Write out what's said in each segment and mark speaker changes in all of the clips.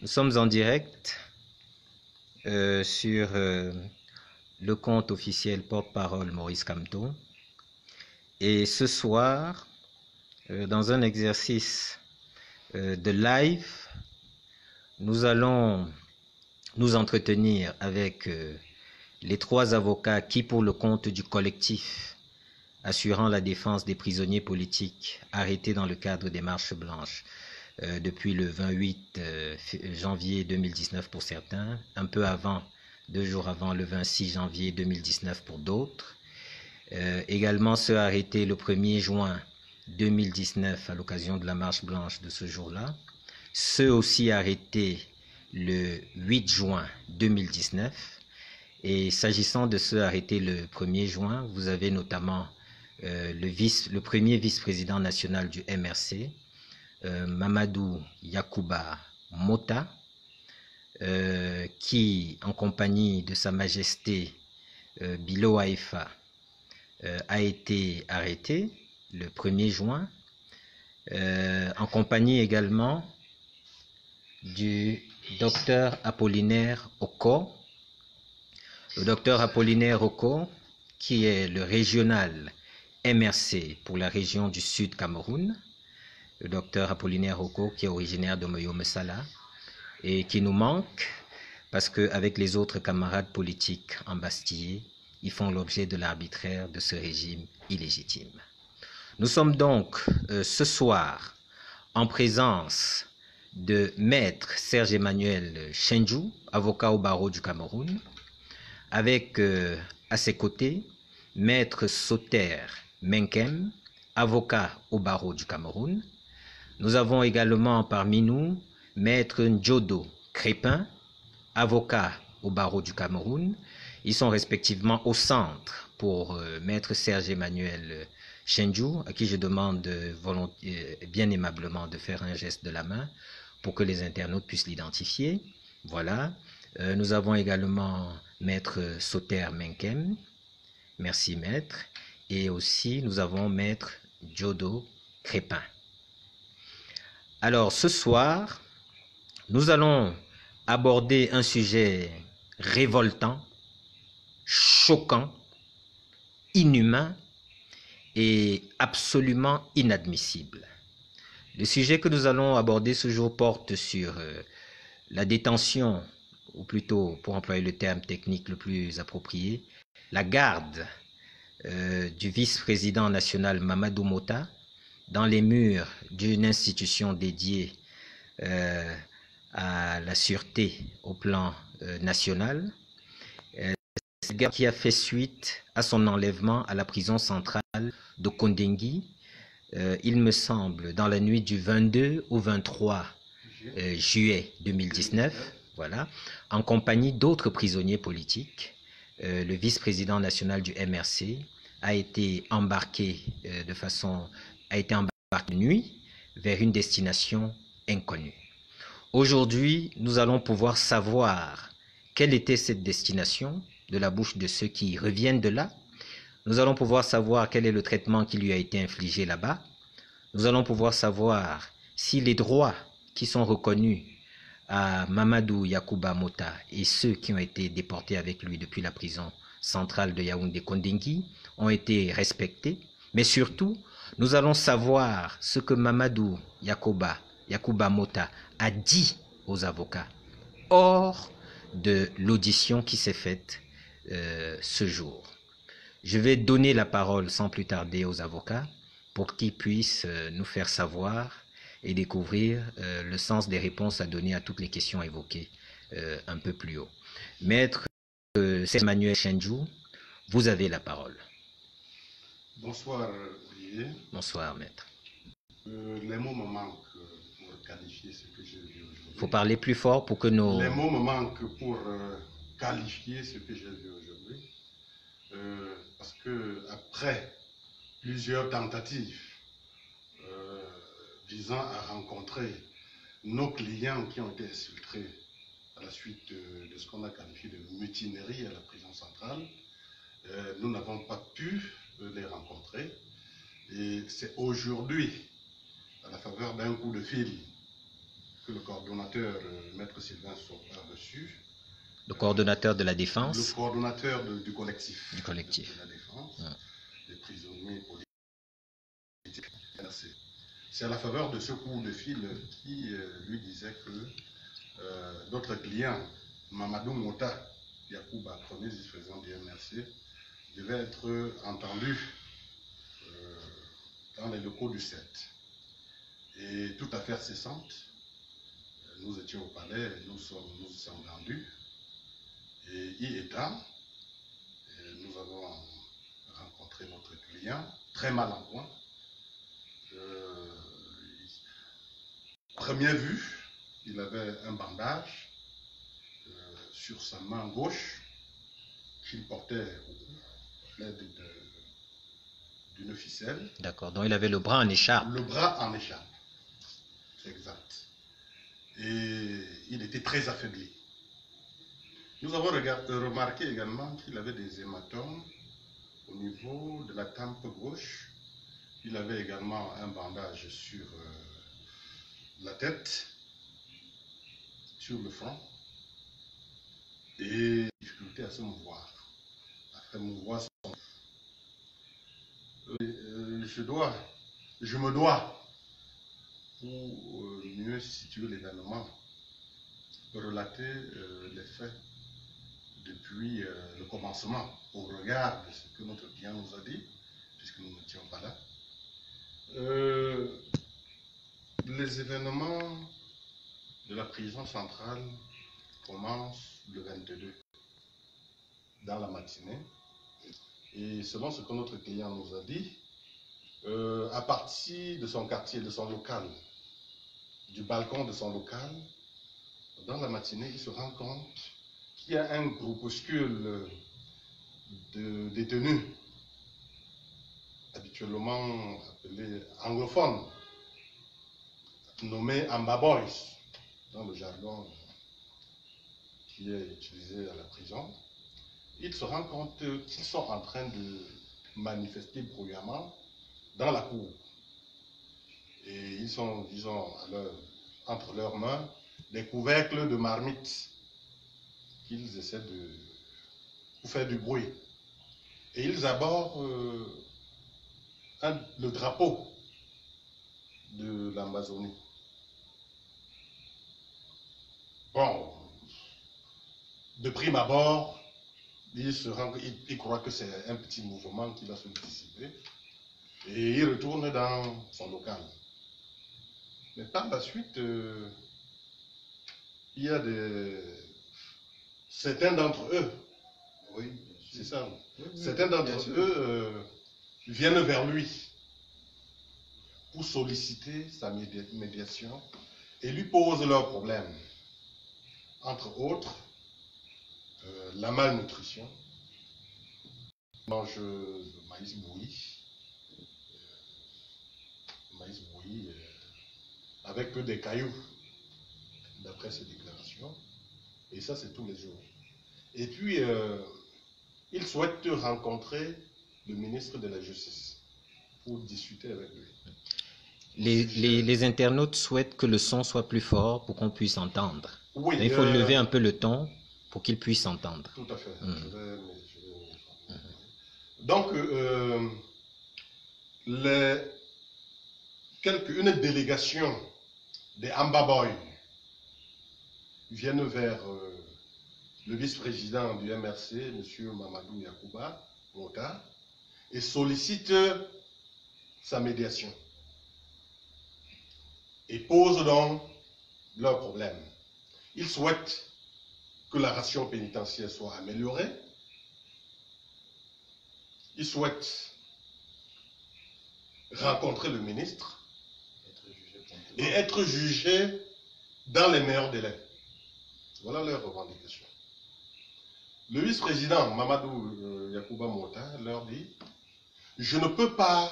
Speaker 1: Nous sommes en direct sur le compte officiel porte-parole Maurice Kamto. Et ce soir, dans un exercice de live, nous allons nous entretenir avec les trois avocats qui, pour le compte du collectif assurant la défense des prisonniers politiques arrêtés dans le cadre des marches blanches depuis le 28 janvier 2019 pour certains, un peu avant, 2 jours avant, le 26 janvier 2019 pour d'autres. Également ceux arrêtés le 1er juin 2019 à l'occasion de la marche blanche de ce jour-là. Ceux aussi arrêtés le 8 juin 2019. Et s'agissant de ceux arrêtés le 1er juin, vous avez notamment le premier vice-président national du MRC, Mamadou Yacouba Mota, qui, en compagnie de Sa Majesté Bilo Haïfa, a été arrêté le 1er juin, en compagnie également du docteur Apollinaire Oko. Le docteur Apollinaire Oko, qui est le régional MRC pour la région du Sud Cameroun, le docteur Apollinaire Oko, qui est originaire de Moyo-Messala et qui nous manque parce qu'avec les autres camarades politiques embastillés, ils font l'objet de l'arbitraire de ce régime illégitime. Nous sommes donc ce soir en présence de Maître Serge-Emmanuel Chenjou, avocat au barreau du Cameroun, avec à ses côtés Maître Soter Menkem, avocat au barreau du Cameroun. Nous avons également parmi nous Maître Ndjodo Crépin, avocat au barreau du Cameroun. Ils sont respectivement au centre pour Maître Serge-Emmanuel Chenjou, à qui je demande bien aimablement de faire un geste de la main pour que les internautes puissent l'identifier. Voilà. Nous avons également Maître Soter Menkem. Merci Maître. Et aussi nous avons Maître Ndjodo Crépin. Alors ce soir, nous allons aborder un sujet révoltant, choquant, inhumain et absolument inadmissible. Le sujet que nous allons aborder ce jour porte sur la détention, ou plutôt, pour employer le terme technique le plus approprié, la garde du vice-président national Mamadou Mota dans les murs d'une institution dédiée à la sûreté au plan national, cette garde qui a fait suite à son enlèvement à la prison centrale de Kondengui, il me semble, dans la nuit du 22 au 23 juillet 2019, voilà, en compagnie d'autres prisonniers politiques. Le vice-président national du MRC a été embarqué de nuit vers une destination inconnue. Aujourd'hui, nous allons pouvoir savoir quelle était cette destination de la bouche de ceux qui reviennent de là. Nous allons pouvoir savoir quel est le traitement qui lui a été infligé là-bas. Nous allons pouvoir savoir si les droits qui sont reconnus à Mamadou Yacouba Mota et ceux qui ont été déportés avec lui depuis la prison centrale de Yaoundé-Kondengui ont été respectés. Mais surtout, nous allons savoir ce que Mamadou Yacouba Mota a dit aux avocats hors de l'audition qui s'est faite ce jour. Je vais donner la parole sans plus tarder aux avocats pour qu'ils puissent nous faire savoir et découvrir le sens des réponses à donner à toutes les questions évoquées un peu plus haut. Maître Serge-Emmanuel Chenjou, vous avez la parole.
Speaker 2: Bonsoir Olivier.
Speaker 1: Bonsoir Maître.
Speaker 2: Les mots me manquent pour qualifier ce que j'ai vu aujourd'hui.
Speaker 1: Il faut parler plus fort pour que nos...
Speaker 2: Les mots me manquent pour qualifier ce que j'ai vu aujourd'hui. Parce que après plusieurs tentatives visant à rencontrer nos clients qui ont été exfiltrés à la suite de ce qu'on a qualifié de mutinerie à la prison centrale, nous n'avons pas pu les rencontrer. Et c'est aujourd'hui, à la faveur d'un coup de fil, que le coordonnateur, Maître Sylvain, soit reçu.
Speaker 1: Le coordonnateur de la défense.
Speaker 2: Le coordonnateur du collectif.
Speaker 1: Du collectif.
Speaker 2: De la défense, des prisonniers politiques. C'est à la faveur de ce coup de fil qui lui disait que notre client, Mamadou Mota Yacouba, premier vice-président du MRC, devait être entendu dans les locaux du 7. Et toute affaire cessante, nous étions au palais, nous sommes rendus. Et y étant, nous avons rencontré notre client, très mal en point. Première vue, il avait un bandage sur sa main gauche qu'il portait au cou, à l'aide d'une ficelle.
Speaker 1: D'accord, donc il avait le bras en écharpe.
Speaker 2: Le bras en écharpe, c'est exact. Et il était très affaibli. Nous avons remarqué également qu'il avait des hématomes au niveau de la tempe gauche. Il avait également un bandage sur la tête, sur le front, et difficulté à se mouvoir, à faire mouvoir son... je me dois, pour mieux situer l'événement, relater les faits depuis le commencement, au regard de ce que notre client nous a dit, puisque nous n'étions pas là. Les événements de la prison centrale commencent le 22, dans la matinée. Et selon ce que notre client nous a dit, à partir de son quartier, de son local, du balcon de son local, dans la matinée, il se rend compte qu'il y a un groupuscule de détenus, habituellement appelés anglophones, nommés Amba Boys, dans le jargon qui est utilisé à la prison. Il se rend compte qu'ils sont en train de manifester bruyamment dans la cour. Et ils ont entre leurs mains des couvercles de marmite qu'ils essaient pour faire du bruit. Et ils abordent le drapeau de l'Amazonie. Bon, de prime abord, il croit que c'est un petit mouvement qui va se dissiper et il retourne dans son local. Mais par la suite, il y a certains d'entre eux, oui, c'est ça, certains d'entre eux viennent vers lui pour solliciter sa médiation et lui posent leurs problèmes. Entre autres, la malnutrition, mange maïs bouilli, avec que des cailloux, d'après ses déclarations, et ça c'est tous les jours. Et puis, il souhaite rencontrer le ministre de la Justice pour discuter avec lui.
Speaker 1: Les internautes souhaitent que le son soit plus fort pour qu'on puisse entendre.
Speaker 2: Oui,
Speaker 1: il faut lever un peu le ton pour qu'ils puissent entendre.
Speaker 2: Tout à fait. Donc, une délégation des Amba Boys viennent vers le vice-président du MRC, M. Mamadou Yacouba Mota, et sollicitent sa médiation. Et posent donc leurs problèmes. Ils souhaitent que la ration pénitentiaire soit améliorée. Ils souhaitent rencontrer le ministre et être jugés dans les meilleurs délais. Voilà leurs revendications. Le vice-président Mamadou Yacouba Mota leur dit « Je ne peux pas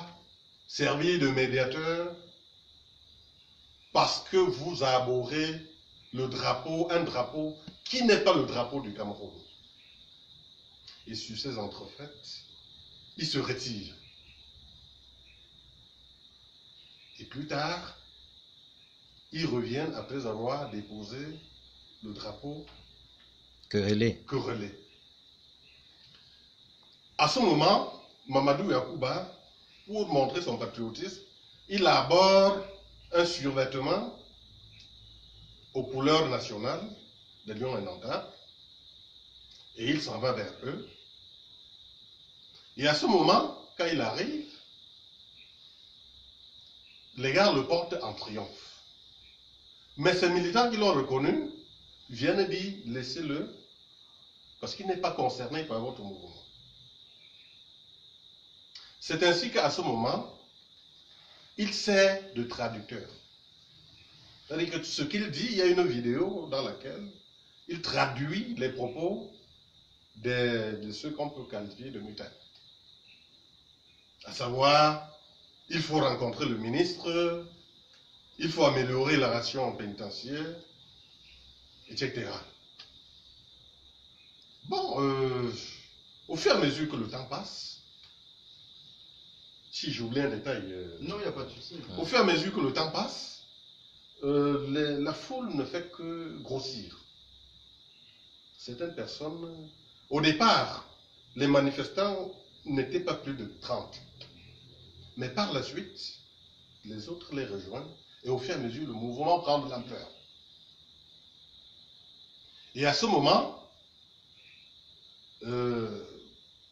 Speaker 2: servir de médiateur parce que vous abhorrez un drapeau qui n'est pas le drapeau du Cameroun. » Et sur ces entrefaites, il se retire. Et plus tard, ils reviennent après avoir déposé le drapeau
Speaker 1: querellé.
Speaker 2: À ce moment, Mamadou Yakuba, pour montrer son patriotisme, il aborde un survêtement aux couleurs nationales de Lion et Nanterre, et il s'en va vers eux. Et à ce moment, quand il arrive, les gars le portent en triomphe. Mais ces militants qui l'ont reconnu viennent dire, laissez-le, parce qu'il n'est pas concerné par votre mouvement. C'est ainsi qu'à ce moment, il sert de traducteur. C'est-à-dire que ce qu'il dit, il y a une vidéo dans laquelle il traduit les propos de ceux qu'on peut qualifier de mutins. À savoir, il faut rencontrer le ministre, il faut améliorer la ration pénitentiaire, etc. Bon, au fur et à mesure que le temps passe, si j'oublie un détail...
Speaker 3: non, il n'y a pas de souci.
Speaker 2: Au fur et à mesure que le temps passe, la foule ne fait que grossir. Certaines personnes... Au départ, les manifestants n'étaient pas plus de 30. Mais par la suite, les autres les rejoignent et au fur et à mesure, le mouvement prend de l'ampleur. Et à ce moment,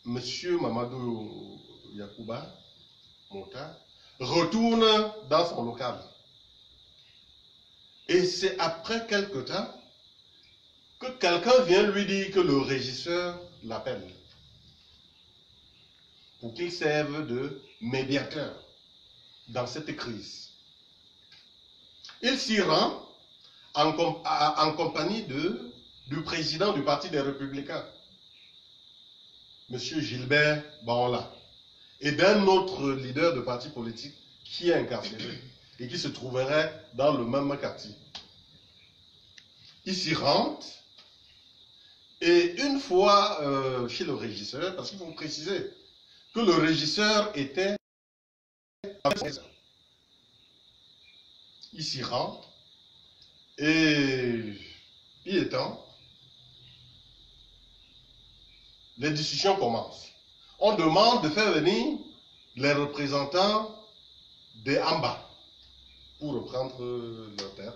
Speaker 2: Monsieur Mamadou Yakuba Mota retourne dans son local. Et c'est après quelque temps que quelqu'un vient lui dire que le régisseur l'appelle pour qu'il serve de médiateur dans cette crise. Il s'y rend en compagnie du président du Parti des Républicains, M. Gilbert Baola, et d'un autre leader de parti politique qui est incarcéré et qui se trouverait dans le même quartier. Il s'y rend et une fois chez le régisseur, parce qu'il faut préciser que le régisseur était... Il s'y rend et il est temps, les discussions commencent. On demande de faire venir les représentants des Amba pour reprendre leur terre.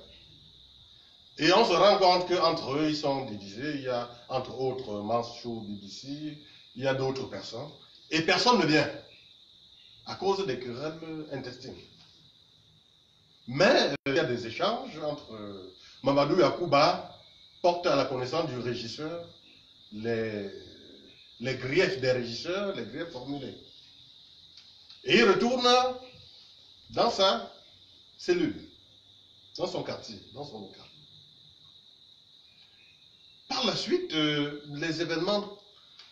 Speaker 2: Et on se rend compte qu'entre eux, ils sont divisés. Il y a entre autres Mansour BBC, il y a d'autres personnes. Et personne ne vient à cause des querelles intestines. Mais il y a des échanges entre Mamadou Yakuba porte à la connaissance du régisseur les griefs des régisseurs, les griefs formulés. Et il retourne dans sa cellule, dans son quartier, dans son local. Par la suite, les événements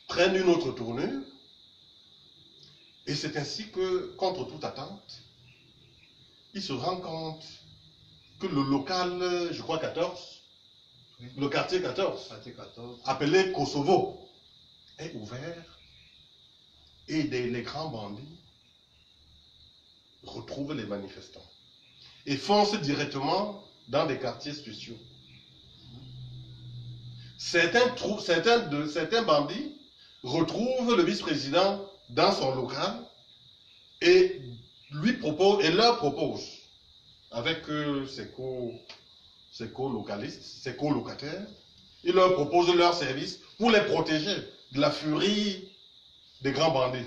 Speaker 2: prennent une autre tournure. Et c'est ainsi que, contre toute attente, il se rend compte que le local, je crois 14, oui, le quartier 14, appelé Kosovo, est ouvert et les grands bandits retrouvent les manifestants et foncent directement dans des quartiers spéciaux. Certains bandits retrouvent le vice-président dans son local et leur propose, avec ses co-localistes, ses co-locataires, ils leur proposent leur service pour les protéger de la furie des grands bandits.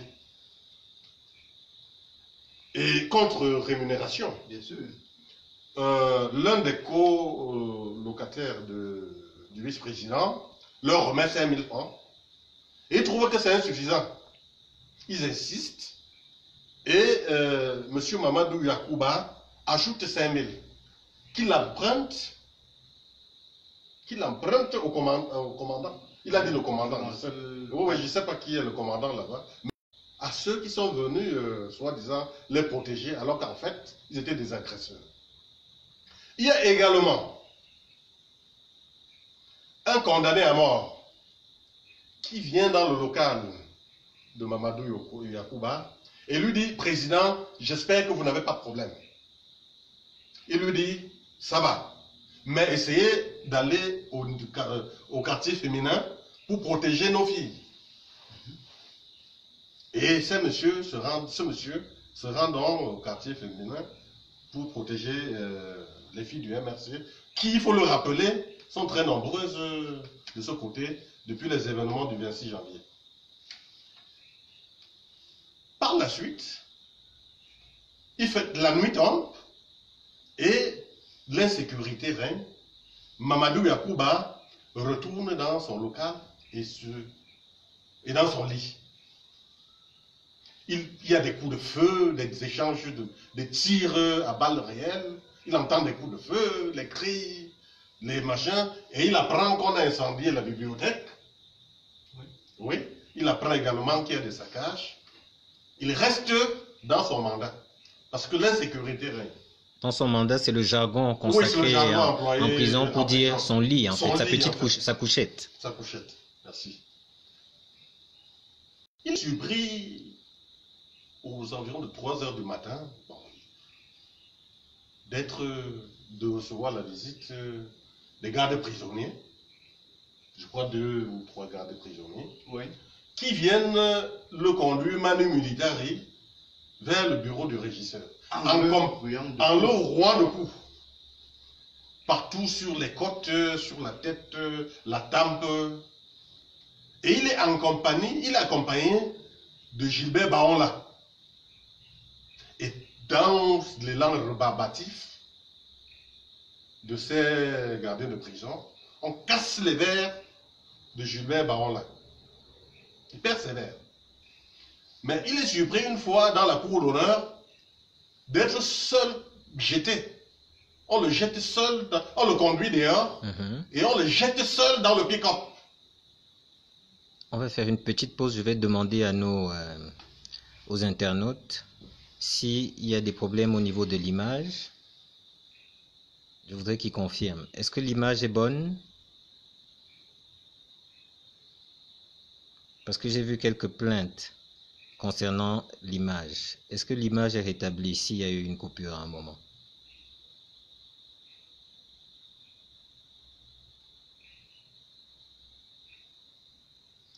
Speaker 2: Et contre rémunération, bien sûr, l'un des co-locataires du vice-président leur remet 5 000 francs et ils trouvent que c'est insuffisant. Ils insistent et M. Mamadou Yakuba ajoute 5 000 qu'il emprunte au commandant. Il a dit le commandant. Je ne sais pas qui est le commandant là-bas. À ceux qui sont venus, soi-disant, les protéger, alors qu'en fait, ils étaient des agresseurs. Il y a également un condamné à mort qui vient dans le local de Mamadou Yakuba et lui dit, président, j'espère que vous n'avez pas de problème. Il lui dit, ça va. Mais essayez d'aller au quartier féminin pour protéger nos filles. Et ce monsieur se rend donc au quartier féminin pour protéger les filles du MRC, qui, il faut le rappeler, sont très nombreuses de ce côté depuis les événements du 26 janvier. Par la suite, la nuit tombe et l'insécurité règne. Mamadou Yakouba retourne dans son local et dans son lit. Il y a des coups de feu, des échanges, des tirs à balles réelles. Il entend des coups de feu, les cris, les machins. Et il apprend qu'on a incendié la bibliothèque. Oui. Il apprend également qu'il y a des saccages. Il reste dans son mandat. Parce que l'insécurité règne.
Speaker 1: Dans son mandat, c'est le jargon consacré en prison pour dire son lit, en fait, sa petite sa couchette.
Speaker 2: Sa couchette, merci. Il surprit aux environs de 3 heures du matin de recevoir la visite des gardes prisonniers, je crois 2 ou 3 gardes prisonniers, oui, qui viennent le conduire manu militari vers le bureau du régisseur. En le roi de coups. Partout sur les côtes, sur la tête, la tempe. Et il est accompagné de Gilbert Baonla. Et dans l'élan rebarbatif de ces gardiens de prison, on casse les verres de Gilbert Baonla. Il persévère. Mais il est surpris une fois dans la cour d'honneur d'être seul jeté. On le jette seul, on le conduit dehors et on le jette seul dans le pick-up.
Speaker 1: On va faire une petite pause. Je vais demander à aux internautes s'il y a des problèmes au niveau de l'image. Je voudrais qu'ils confirment. Est-ce que l'image est bonne? Parce que j'ai vu quelques plaintes concernant l'image. Est-ce que l'image est rétablie s'il y a eu une coupure à un moment?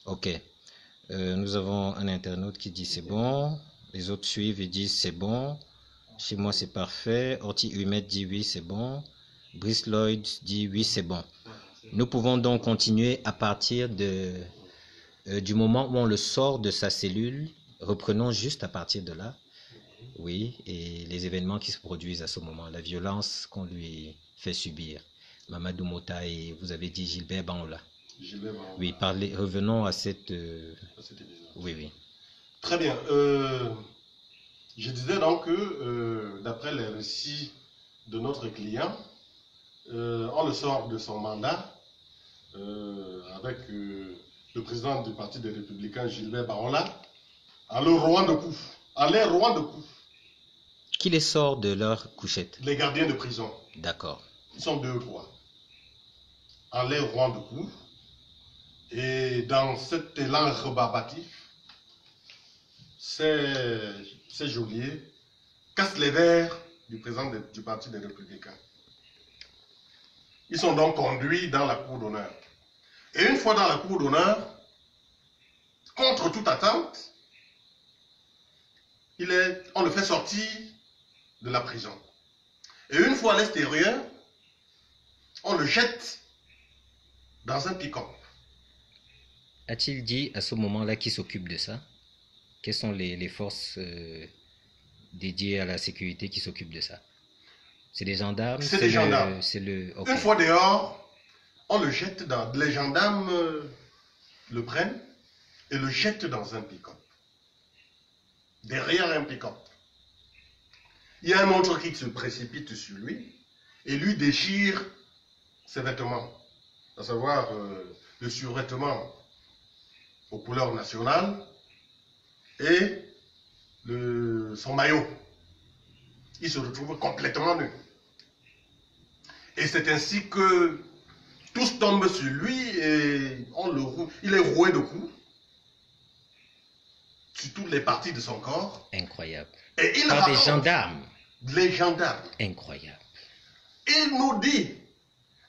Speaker 1: Ok. Nous avons un internaute qui dit c'est bon. Les autres suivent et disent c'est bon. Chez moi c'est parfait. Orti Humet dit oui c'est bon. Brice Lloyd dit oui c'est bon. Nous pouvons donc continuer à partir du moment où on le sort de sa cellule. Reprenons juste à partir de là, oui, et les événements qui se produisent à ce moment, la violence qu'on lui fait subir. Mamadou Mota et vous avez dit Gilbert Baonla. Oui, revenons à cette épisode. Oui, oui.
Speaker 2: Très bien. Je disais donc que, d'après les récits de notre client, on le sort de son mandat avec le président du Parti des Républicains, Gilbert Baonla, à leur roi de coups.
Speaker 1: Qui les sort de leur couchette?
Speaker 2: Les gardiens de prison.
Speaker 1: D'accord.
Speaker 2: Ils sont 2 ou 3. En les roi de coups. Et dans cet élan rebarbatif, ces geôliers cassent les verres du président du Parti des Républicains. Ils sont donc conduits dans la cour d'honneur. Et une fois dans la cour d'honneur, contre toute attente, on le fait sortir de la prison. Et une fois à l'extérieur, on le jette dans un pick-up.
Speaker 1: A-t-il dit à ce moment-là qui s'occupe de ça? Quelles sont les forces dédiées à la sécurité qui s'occupent de ça? C'est des gendarmes?
Speaker 2: C'est des gendarmes.
Speaker 1: Okay.
Speaker 2: Une fois dehors, on le jette les gendarmes le prennent et le jettent dans un pick-up. Derrière un pick-up. Il y a un autre qui se précipite sur lui et lui déchire ses vêtements, à savoir le survêtement aux couleurs nationales et son maillot. Il se retrouve complètement nu. Et c'est ainsi que tous tombent sur lui et il est roué de coups sur toutes les parties de son corps.
Speaker 1: Incroyable.
Speaker 2: Et il
Speaker 1: Par des gendarmes.
Speaker 2: Les gendarmes.
Speaker 1: Incroyable.
Speaker 2: Il nous dit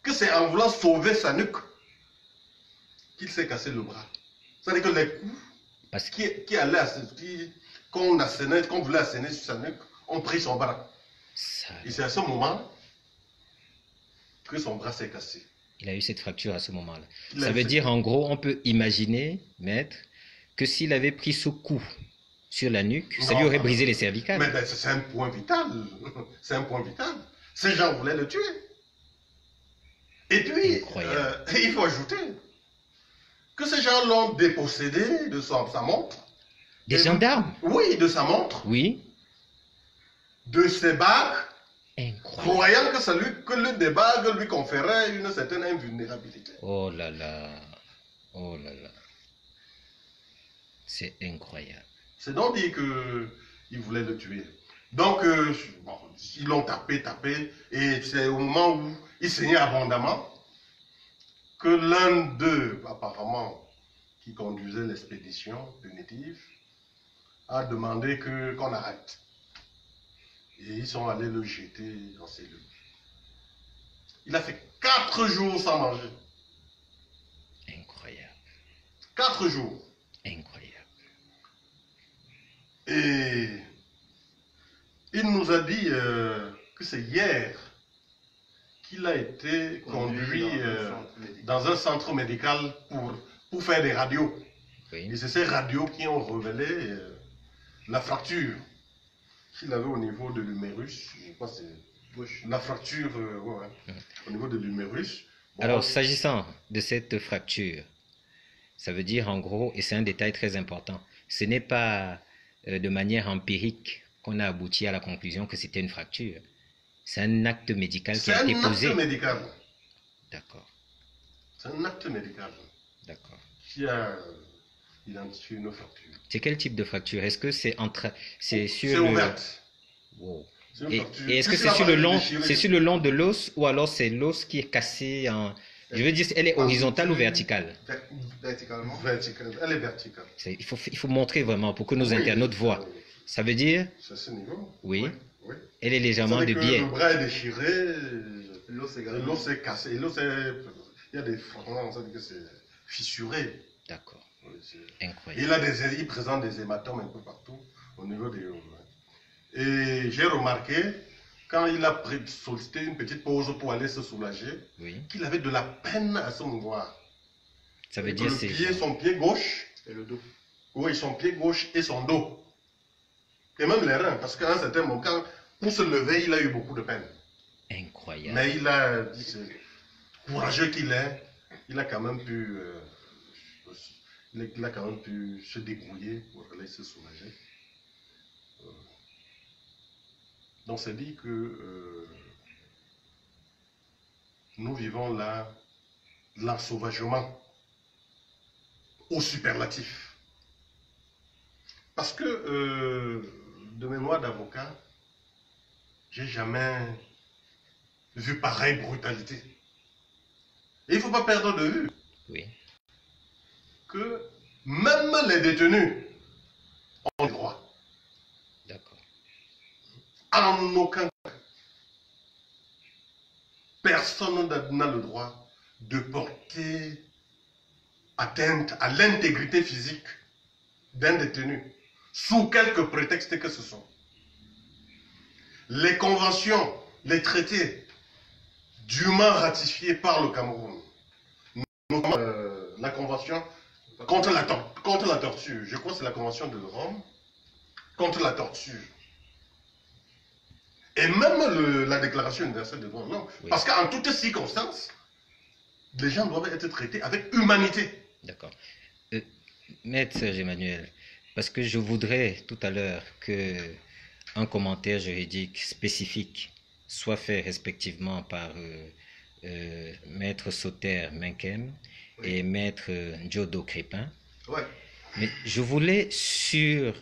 Speaker 2: que c'est en voulant sauver sa nuque qu'il s'est cassé le bras. C'est-à-dire que les coups qu'on voulait asséner sur sa nuque ont pris son bras. Et c'est à ce moment que son bras s'est cassé.
Speaker 1: Il a eu cette fracture à ce moment-là. Ça veut dire, en gros, on peut imaginer, maître, que s'il avait pris ce coup sur la nuque, ça lui aurait brisé les cervicales.
Speaker 2: Mais c'est un point vital. C'est un point vital. Ces gens voulaient le tuer. Et puis, il faut ajouter que ces gens l'ont dépossédé de sa montre.
Speaker 1: Des gendarmes?
Speaker 2: Oui, de sa montre.
Speaker 1: Oui.
Speaker 2: De ses bagues.
Speaker 1: Incroyable.
Speaker 2: Croyant que l'une des bagues lui conférait une certaine invulnérabilité.
Speaker 1: Oh là là. Oh là là. C'est incroyable.
Speaker 2: C'est donc dit qu'ils voulaient le tuer. Donc, ils l'ont tapé, et c'est au moment où il saignait abondamment que l'un d'eux, apparemment, qui conduisait l'expédition punitive, a demandé qu'on arrête. Et ils sont allés le jeter en cellule. Il a fait 4 jours sans manger.
Speaker 1: Incroyable.
Speaker 2: 4 jours.
Speaker 1: Incroyable.
Speaker 2: Et il nous a dit que c'est hier qu'il a été conduit dans un centre médical pour faire des radios. Oui. Et c'est ces radios qui ont révélé la fracture qu'il avait au niveau de l'humérus. Je crois que c'est la fracture au niveau de l'humérus. Bon,
Speaker 1: alors, s'agissant de cette fracture, ça veut dire en gros, et c'est un détail très important, ce n'est pas de manière empirique qu'on a abouti à la conclusion que c'était une fracture. C'est un acte médical qui a été posé.
Speaker 2: C'est un acte médical.
Speaker 1: D'accord.
Speaker 2: C'est un acte médical.
Speaker 1: D'accord.
Speaker 2: Qui a identifié une fracture.
Speaker 1: C'est quel type de fracture? Est-ce que c'est
Speaker 2: c'est ouverte.
Speaker 1: Wow. Et est-ce que c'est sur le long de l'os ou alors c'est l'os qui est cassé en... Je veux dire, elle est horizontale ou verticale?
Speaker 2: Verticalement. Verticale. Elle est verticale.
Speaker 1: Il faut montrer vraiment pour que nos internautes voient. Ça veut dire...
Speaker 2: C'est à ce niveau.
Speaker 1: Oui. Oui. Elle est légèrement de biais.
Speaker 2: Le bras est déchiré, l'os est cassé. Il y a des fragments, ça veut dire que c'est fissuré.
Speaker 1: D'accord.
Speaker 2: Oui,
Speaker 1: incroyable.
Speaker 2: Il présente des hématomes un peu partout au niveau des... Et j'ai remarqué, quand il a sollicité une petite pause pour aller se soulager, qu'il avait de la peine à se mouvoir.
Speaker 1: Ça veut dire
Speaker 2: son pied gauche
Speaker 3: et le dos.
Speaker 2: Oui, son pied gauche et son dos. Et même les reins, parce qu'à un certain moment, pour se lever, il a eu beaucoup de peine.
Speaker 1: Incroyable.
Speaker 2: Mais il a dit, c'est courageux qu'il est, il a quand même pu... il a quand même pu se débrouiller pour aller se soulager. Donc c'est dit que nous vivons là l'ensauvagement au superlatif. Parce que de mémoire d'avocat, j'ai jamais vu pareille brutalité. Et il ne faut pas perdre de vue que même les détenus ont le droit.
Speaker 1: D'accord.
Speaker 2: En aucun cas, personne n'a le droit de porter atteinte à l'intégrité physique d'un détenu, sous quelque prétexte que ce soit. Les conventions, les traités dûment ratifiés par le Cameroun, notamment la convention contre la torture, je crois que c'est la convention de Rome, contre la torture, et même la déclaration universelle des droits de l'homme, parce qu'en toutes circonstances, les gens doivent être traités avec humanité.
Speaker 1: D'accord. Maître Serge Emmanuel, parce que je voudrais tout à l'heure qu'un commentaire juridique spécifique soit fait respectivement par Maître Sauter Menkem et Maître Djodo Crépin. Mais je voulais sur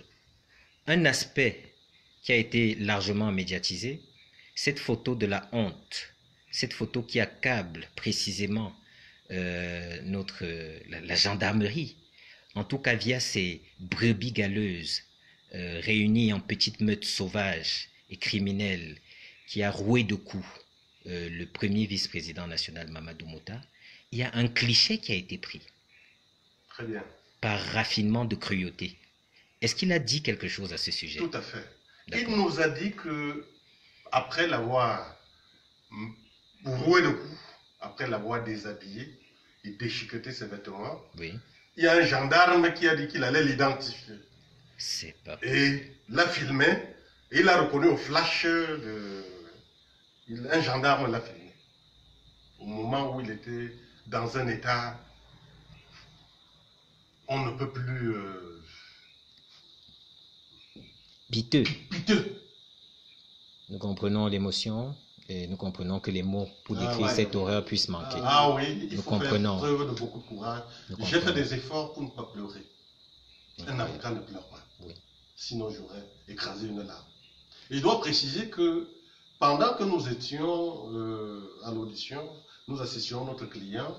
Speaker 1: un aspect qui a été largement médiatisé, cette photo de la honte, cette photo qui accable précisément la gendarmerie, en tout cas via ces brebis galeuses réunies en petites meutes sauvages et criminelles qui a roué de coups le premier vice-président national Mamadou Mota, il y a un cliché qui a été pris.
Speaker 2: Très bien.
Speaker 1: Par raffinement de cruauté. Est-ce qu'il a dit quelque chose à ce sujet?
Speaker 2: Tout à fait. Il nous a dit que, après l'avoir roué de coups, après l'avoir déshabillé et déchiqueté ses vêtements,
Speaker 1: oui.
Speaker 2: Il y a un gendarme qui a dit qu'il allait l'identifier.
Speaker 1: C'est pas possible.
Speaker 2: Et l'a filmé, et il l'a reconnu au flash un gendarme l'a filmé. Au moment où il était dans un état, on ne peut plus...
Speaker 1: piteux.
Speaker 2: Piteux.
Speaker 1: Nous comprenons l'émotion et nous comprenons que les mots pour décrire cette horreur puissent manquer.
Speaker 2: Ah oui, il
Speaker 1: nous
Speaker 2: faut faire preuve de beaucoup de courage. J'ai fait des efforts pour ne pas pleurer. Un avocat ne pleure pas.
Speaker 1: Oui.
Speaker 2: Sinon j'aurais écrasé une larme. Et je dois préciser que pendant que nous étions à l'audition, nous assistions notre client,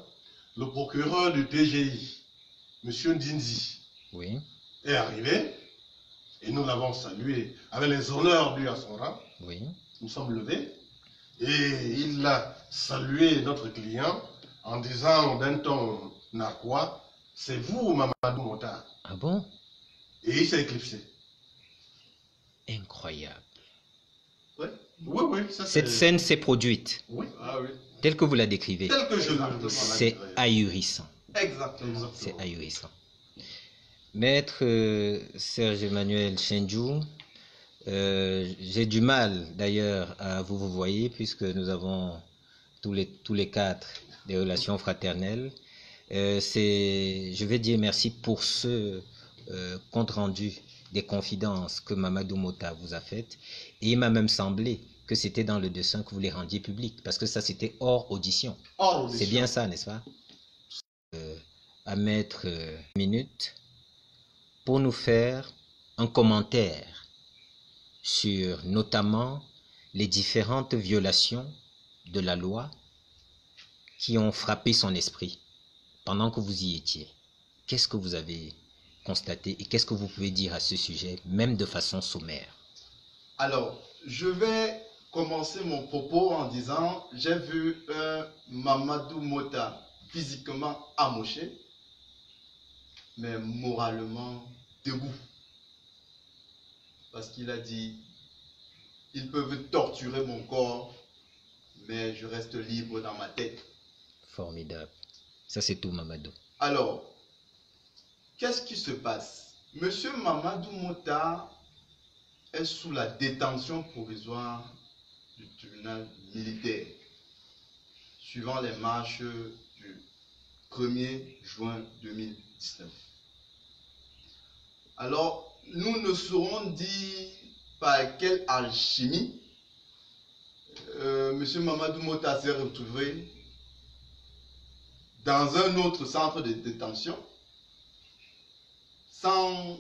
Speaker 2: le procureur du TGI, M. Ndinzi,
Speaker 1: oui.
Speaker 2: est arrivé et nous l'avons salué avec les honneurs dus à son rang.
Speaker 1: Oui.
Speaker 2: Nous sommes levés et il a salué notre client en disant d'un ton narquois, c'est vous Mamadou Mota.
Speaker 1: Ah bon?
Speaker 2: Et il s'est éclipsé.
Speaker 1: Incroyable.
Speaker 2: Oui, oui, oui.
Speaker 1: Cette scène s'est produite.
Speaker 2: Oui. Ah, oui.
Speaker 1: Telle que vous la décrivez.
Speaker 2: Tel que je le
Speaker 1: c'est ahurissant.
Speaker 2: Exactement.
Speaker 1: C'est ahurissant. Maître Serge Emmanuel Chendjou, j'ai du mal d'ailleurs à vous voyez puisque nous avons tous les quatre des relations fraternelles. Je vais dire merci pour ce compte rendu des confidences que Mamadou Mota vous a faites. Et il m'a même semblé que c'était dans le dessein que vous les rendiez public, parce que ça c'était hors audition.
Speaker 2: Hors audition.
Speaker 1: C'est bien ça, n'est-ce pas? À mettre minute pour nous faire un commentaire sur notamment les différentes violations de la loi qui ont frappé son esprit pendant que vous y étiez. Qu'est-ce que vous avez constaté et qu'est-ce que vous pouvez dire à ce sujet, même de façon sommaire?
Speaker 3: Alors, je vais commencer mon propos en disant, j'ai vu un Mamadou Mota physiquement amoché, mais moralement debout. Parce qu'il a dit, ils peuvent torturer mon corps, mais je reste libre dans ma tête.
Speaker 1: Formidable. Ça c'est tout, Mamadou.
Speaker 3: Alors, qu'est-ce qui se passe? Monsieur Mamadou Mota est sous la détention provisoire du tribunal militaire, suivant les marches du 1er juin 2019. Alors, nous ne saurons dire par quelle alchimie monsieur Mamadou Mota s'est retrouvé dans un autre centre de détention, sans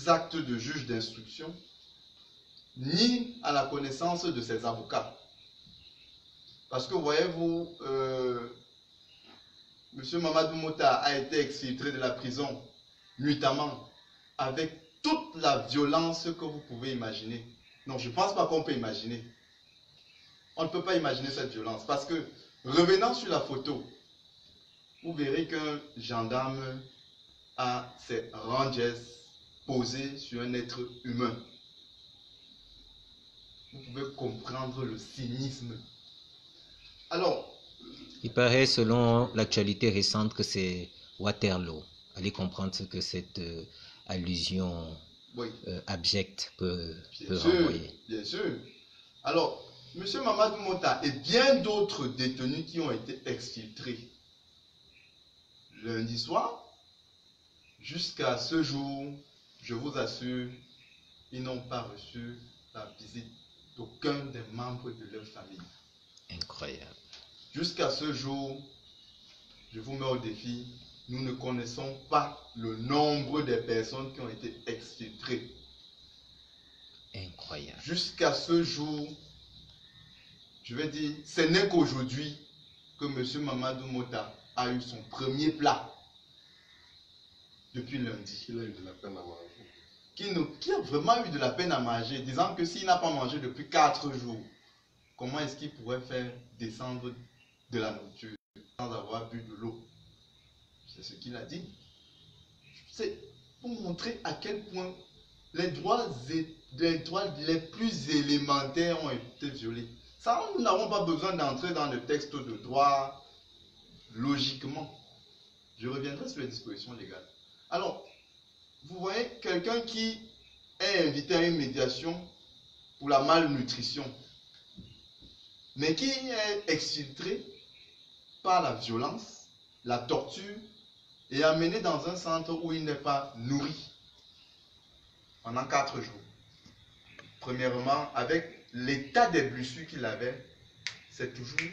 Speaker 3: acte de juge d'instruction, ni à la connaissance de ses avocats. Parce que voyez-vous, M. Mamadou Mota a été exfiltré de la prison nuitamment avec toute la violence que vous pouvez imaginer. Non, je ne pense pas qu'on peut imaginer. On ne peut pas imaginer cette violence parce que, revenant sur la photo, vous verrez qu'un gendarme a ses ranges posées sur un être humain. Vous pouvez comprendre le cynisme. Alors,
Speaker 1: il paraît, selon l'actualité récente, que c'est Waterloo. Allez comprendre ce que cette allusion
Speaker 3: oui.
Speaker 1: Abjecte peut
Speaker 3: sûr,
Speaker 1: renvoyer.
Speaker 3: Bien sûr. Alors, M. Mamadou Mota et bien d'autres détenus qui ont été exfiltrés lundi soir, jusqu'à ce jour, je vous assure, ils n'ont pas reçu la visite d'aucun des membres de leur famille.
Speaker 1: Incroyable.
Speaker 3: Jusqu'à ce jour, je vous mets au défi, nous ne connaissons pas le nombre de personnes qui ont été exfiltrées.
Speaker 1: Incroyable.
Speaker 3: Jusqu'à ce jour, je vais dire, ce n'est qu'aujourd'hui que M. Mamadou Mota a eu son premier plat depuis lundi.
Speaker 2: Il a eu de la peine à manger.
Speaker 3: Qui a vraiment eu de la peine à manger, disant que s'il n'a pas mangé depuis 4 jours, comment est-ce qu'il pourrait faire descendre de la nourriture sans avoir bu de l'eau? C'est ce qu'il a dit. C'est pour montrer à quel point les droits les plus élémentaires ont été violés. Ça, nous n'avons pas besoin d'entrer dans le texte de droit logiquement. Je reviendrai sur les dispositions légales. Alors, vous voyez, quelqu'un qui est invité à une médiation pour la malnutrition, mais qui est exfiltré par la violence, la torture, et amené dans un centre où il n'est pas nourri pendant 4 jours. Premièrement, avec l'état des blessures qu'il avait, c'est toujours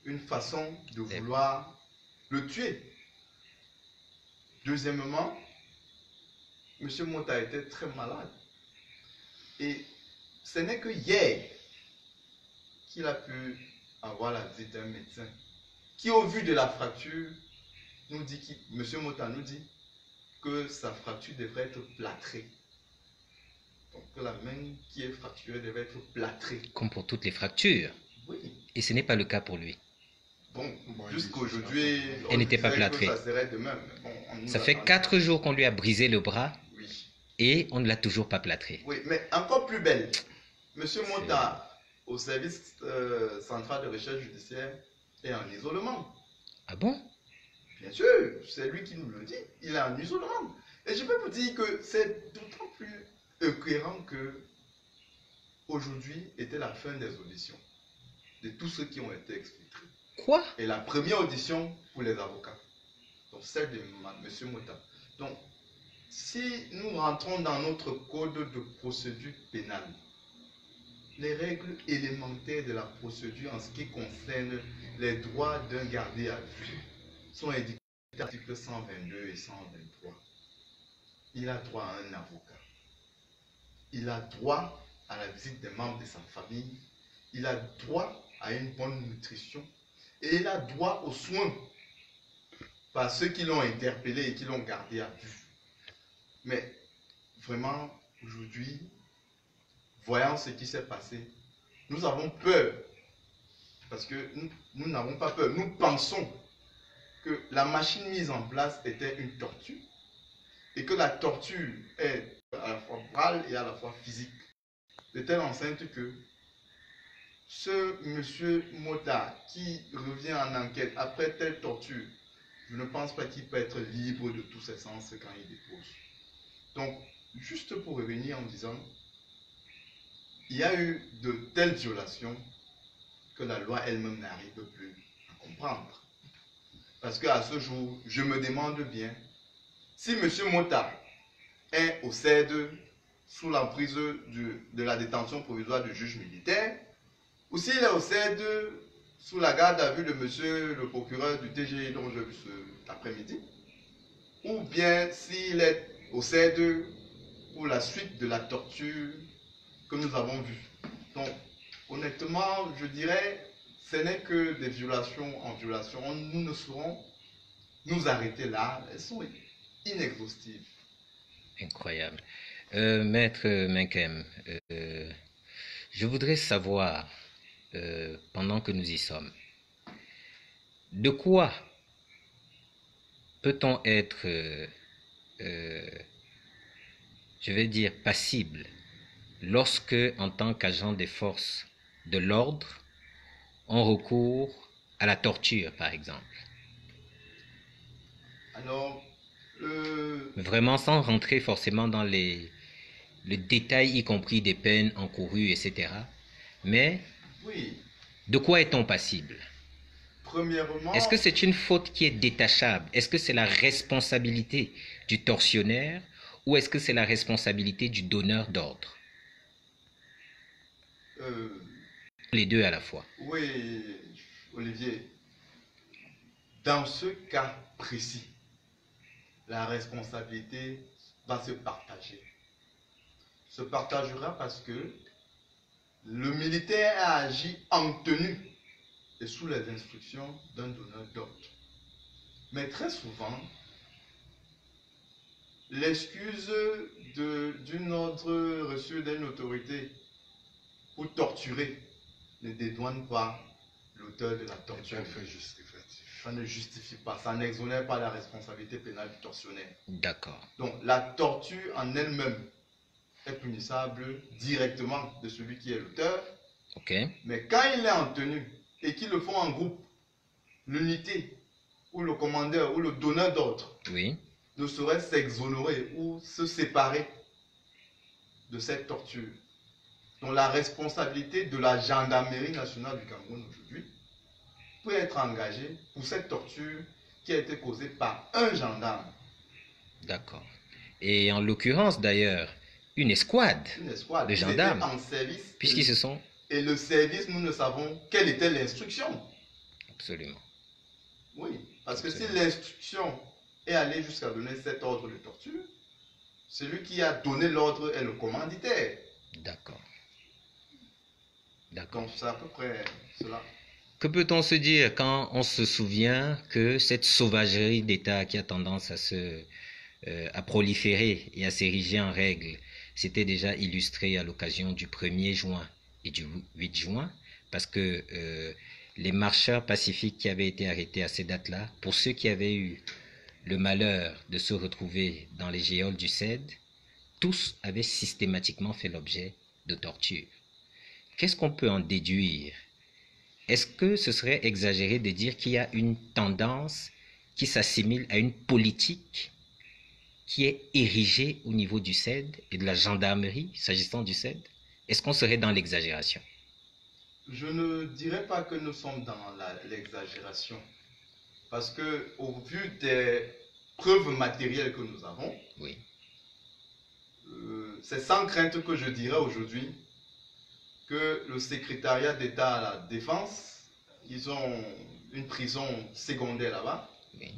Speaker 3: une façon de vouloir le tuer. Deuxièmement, M. Mota était très malade. Et ce n'est que hier qu'il a pu avoir la visite d'un médecin qui, au vu de la fracture, nous dit M. Mota nous dit que sa fracture devrait être plâtrée. Donc que la main qui est fracturée devait être plâtrée.
Speaker 1: Comme pour toutes les fractures.
Speaker 3: Oui.
Speaker 1: Et ce n'est pas le cas pour lui.
Speaker 3: Bon, jusqu'aujourd'hui,
Speaker 1: elle n'était pas plâtrée.
Speaker 3: Ça serait de même. Bon,
Speaker 1: ça fait 4 jours qu'on lui a brisé le bras.
Speaker 3: Oui.
Speaker 1: Et on ne l'a toujours pas plâtré.
Speaker 3: Oui, mais encore plus belle. M. Mota, au service central de recherche judiciaire, est en isolement.
Speaker 1: Ah bon?
Speaker 3: Bien sûr, c'est lui qui nous le dit. Il est en isolement. Et je peux vous dire que c'est d'autant plus éclairant que aujourd'hui était la fin des auditions de tous ceux qui ont été exfiltrés.
Speaker 1: Quoi?
Speaker 3: Et la première audition pour les avocats. Donc celle de M. Mota. Donc, si nous rentrons dans notre code de procédure pénale, les règles élémentaires de la procédure en ce qui concerne les droits d'un gardé à vue sont indiquées dans les articles 122 et 123. Il a droit à un avocat. Il a droit à la visite des membres de sa famille. Il a droit à une bonne nutrition. Et il a droit aux soins par ceux qui l'ont interpellé et qui l'ont gardé à vue. Mais vraiment, aujourd'hui, voyant ce qui s'est passé, nous avons peur. Parce que nous n'avons pas peur. Nous pensons que la machine mise en place était une torture. Et que la torture est à la fois morale et à la fois physique. De telle enceinte que ce monsieur Mota qui revient en enquête après telle torture, je ne pense pas qu'il peut être libre de tous ses sens quand il dépose. Donc, juste pour revenir en disant, il y a eu de telles violations que la loi elle-même n'arrive plus à comprendre. Parce qu'à ce jour, je me demande bien si M. Mota est au CED sous l'emprise de la détention provisoire du juge militaire, ou s'il est au CED sous la garde à vue de M. le procureur du TGI dont j'ai vu cet après-midi, ou bien s'il est au CED pour la suite de la torture que nous avons vue. Donc, honnêtement, je dirais, ce n'est que des violations en violation. Nous ne saurons nous arrêter là. Elles sont inexhaustives.
Speaker 1: Incroyable. Maître Menkem, je voudrais savoir, pendant que nous y sommes, de quoi peut-on être, je vais dire, passible lorsque, en tant qu'agent des forces de l'ordre, on recourt à la torture, par exemple?
Speaker 3: Alors,
Speaker 1: vraiment sans rentrer forcément dans le détail, y compris des peines encourues, etc. Mais,
Speaker 3: oui.
Speaker 1: De quoi est-on passible?
Speaker 3: Premièrement,
Speaker 1: est-ce que c'est une faute qui est détachable? Est-ce que c'est la responsabilité du tortionnaire ou est-ce que c'est la responsabilité du donneur d'ordre? Les deux à la fois.
Speaker 3: Oui, Olivier. Dans ce cas précis, la responsabilité va se partager. Se partagera parce que le militaire a agi en tenue et sous les instructions d'un donneur d'ordre. Mais très souvent, l'excuse d'une ordre reçue d'une autorité pour torturer ne dédouane pas l'auteur de la torture.
Speaker 2: C'est un fait justificatif.
Speaker 3: Ça ne justifie pas, ça n'exonère pas la responsabilité pénale du tortionnaire.
Speaker 1: D'accord.
Speaker 3: Donc la torture en elle-même est punissable directement de celui qui est l'auteur.
Speaker 1: Ok.
Speaker 3: Mais quand il est en tenue et qu'ils le font en groupe, l'unité ou le commandeur ou le donneur d'ordre
Speaker 1: Oui.
Speaker 3: ne saurait s'exonérer ou se séparer de cette torture. Donc la responsabilité de la gendarmerie nationale du Cameroun aujourd'hui peut être engagée pour cette torture qui a été causée par un gendarme.
Speaker 1: D'accord. Et en l'occurrence d'ailleurs, une escouade de
Speaker 3: Ils
Speaker 1: gendarmes,
Speaker 3: étaient en service.
Speaker 1: puisqu'ils se sont...
Speaker 3: Et le service, nous ne savons quelle était l'instruction.
Speaker 1: Absolument.
Speaker 3: Oui, parce que si
Speaker 1: Absolument.
Speaker 3: l'instruction est allée jusqu'à donner cet ordre de torture, celui qui a donné l'ordre est le commanditaire.
Speaker 1: D'accord. D'accord.
Speaker 3: Donc c'est à peu près cela.
Speaker 1: Que peut-on se dire quand on se souvient que cette sauvagerie d'État qui a tendance à proliférer et à s'ériger en règle s'était déjà illustrée à l'occasion du 1er juin et du 8 juin, parce que les marcheurs pacifiques qui avaient été arrêtés à ces dates-là, pour ceux qui avaient eu le malheur de se retrouver dans les geôles du CED, tous avaient systématiquement fait l'objet de tortures. Qu'est-ce qu'on peut en déduire? Est-ce que ce serait exagéré de dire qu'il y a une tendance qui s'assimile à une politique qui est érigée au niveau du CED et de la gendarmerie, s'agissant du CED? Est-ce qu'on serait dans l'exagération?
Speaker 3: Je ne dirais pas que nous sommes dans l'exagération. Parce que au vu des preuves matérielles que nous avons,
Speaker 1: Oui.
Speaker 3: C'est sans crainte que je dirais aujourd'hui que le secrétariat d'État à la Défense, ils ont une prison secondaire là-bas.
Speaker 1: Oui.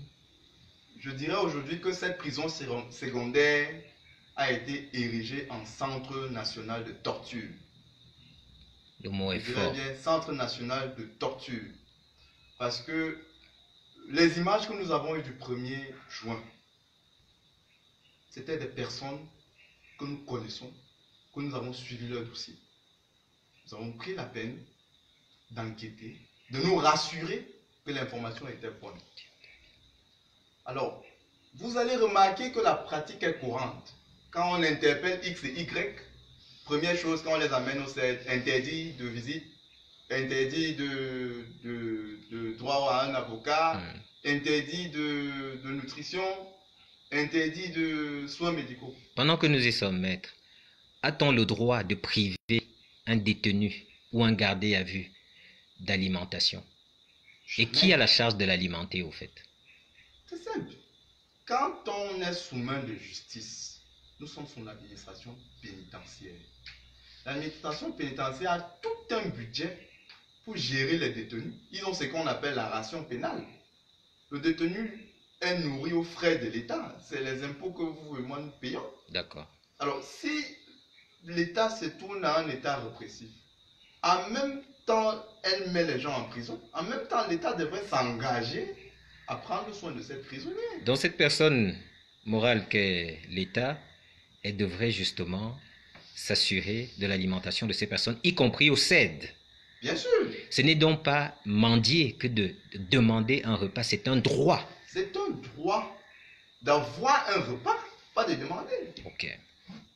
Speaker 3: Je dirais aujourd'hui que cette prison secondaire a été érigée en centre national de torture.
Speaker 1: Le mot est
Speaker 3: Je dirais
Speaker 1: fort.
Speaker 3: bien centre national de torture. Parce que les images que nous avons eues du 1er juin, c'était des personnes que nous connaissons, que nous avons suivi leur dossier. Nous avons pris la peine d'enquêter, de nous rassurer que l'information était bonne. Alors, vous allez remarquer que la pratique est courante. Quand on interpelle X et Y, première chose, quand on les amène au CED, interdit de visite, interdit de droit à un avocat, interdit de nutrition, interdit de soins médicaux.
Speaker 1: Pendant que nous y sommes, maître, a-t-on le droit de priver un détenu ou un gardé à vue d'alimentation? Et qui a la charge de l'alimenter au fait?
Speaker 3: C'est simple. Quand on est sous main de justice, nous sommes sous l'administration pénitentiaire. L'administration pénitentiaire a tout un budget pour gérer les détenus. Ils ont ce qu'on appelle la ration pénale. Le détenu est nourri aux frais de l'État. C'est les impôts que vous et moi nous payons.
Speaker 1: D'accord.
Speaker 3: Alors, si l'État se tourne à un État répressif, en même temps, elle met les gens en prison, en même temps, l'État devrait s'engager à prendre soin de cette prisonnière.
Speaker 1: Donc cette personne morale qu'est l'État, elle devrait justement s'assurer de l'alimentation de ces personnes, y compris au CED.
Speaker 3: Bien sûr.
Speaker 1: Ce n'est donc pas mendier que de demander un repas, c'est un droit.
Speaker 3: C'est un droit d'avoir un repas, pas de demander.
Speaker 1: Ok.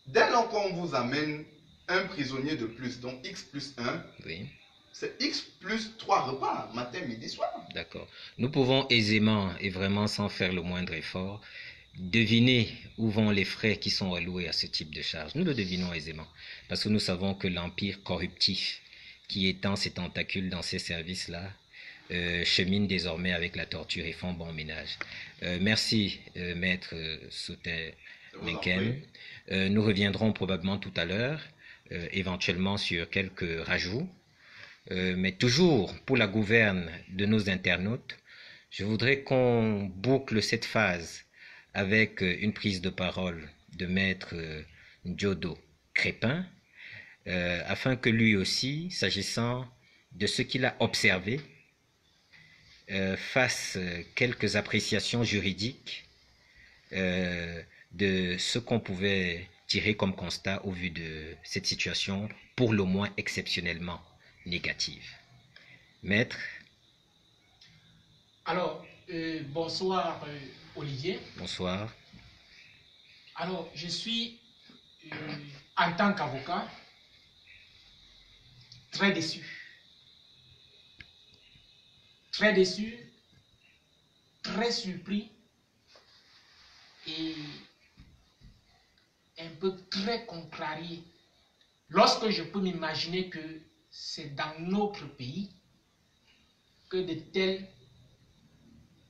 Speaker 3: Dès lors qu'on vous amène un prisonnier de plus, donc X plus 1,
Speaker 1: Oui.
Speaker 3: c'est X plus 3 repas, matin, midi, soir.
Speaker 1: D'accord. Nous pouvons aisément et vraiment sans faire le moindre effort deviner où vont les frais qui sont alloués à ce type de charge. Nous le devinons aisément parce que nous savons que l'empire corruptif qui étend ses tentacules dans ces services-là chemine désormais avec la torture et font bon ménage. Merci, maître Souter-Menken. Nous reviendrons probablement tout à l'heure, éventuellement sur quelques rajouts. Mais toujours pour la gouverne de nos internautes, je voudrais qu'on boucle cette phase avec une prise de parole de maître Ndjodo Crépin, afin que lui aussi, s'agissant de ce qu'il a observé, fasse quelques appréciations juridiques de ce qu'on pouvait tirer comme constat au vu de cette situation, pour le moins exceptionnellement négative. Maître.
Speaker 4: Alors, bonsoir Olivier.
Speaker 1: Bonsoir.
Speaker 4: Alors, je suis, en tant qu'avocat, très déçu. Très déçu, très surpris et un peu très contrarié lorsque je peux m'imaginer que c'est dans notre pays que de telles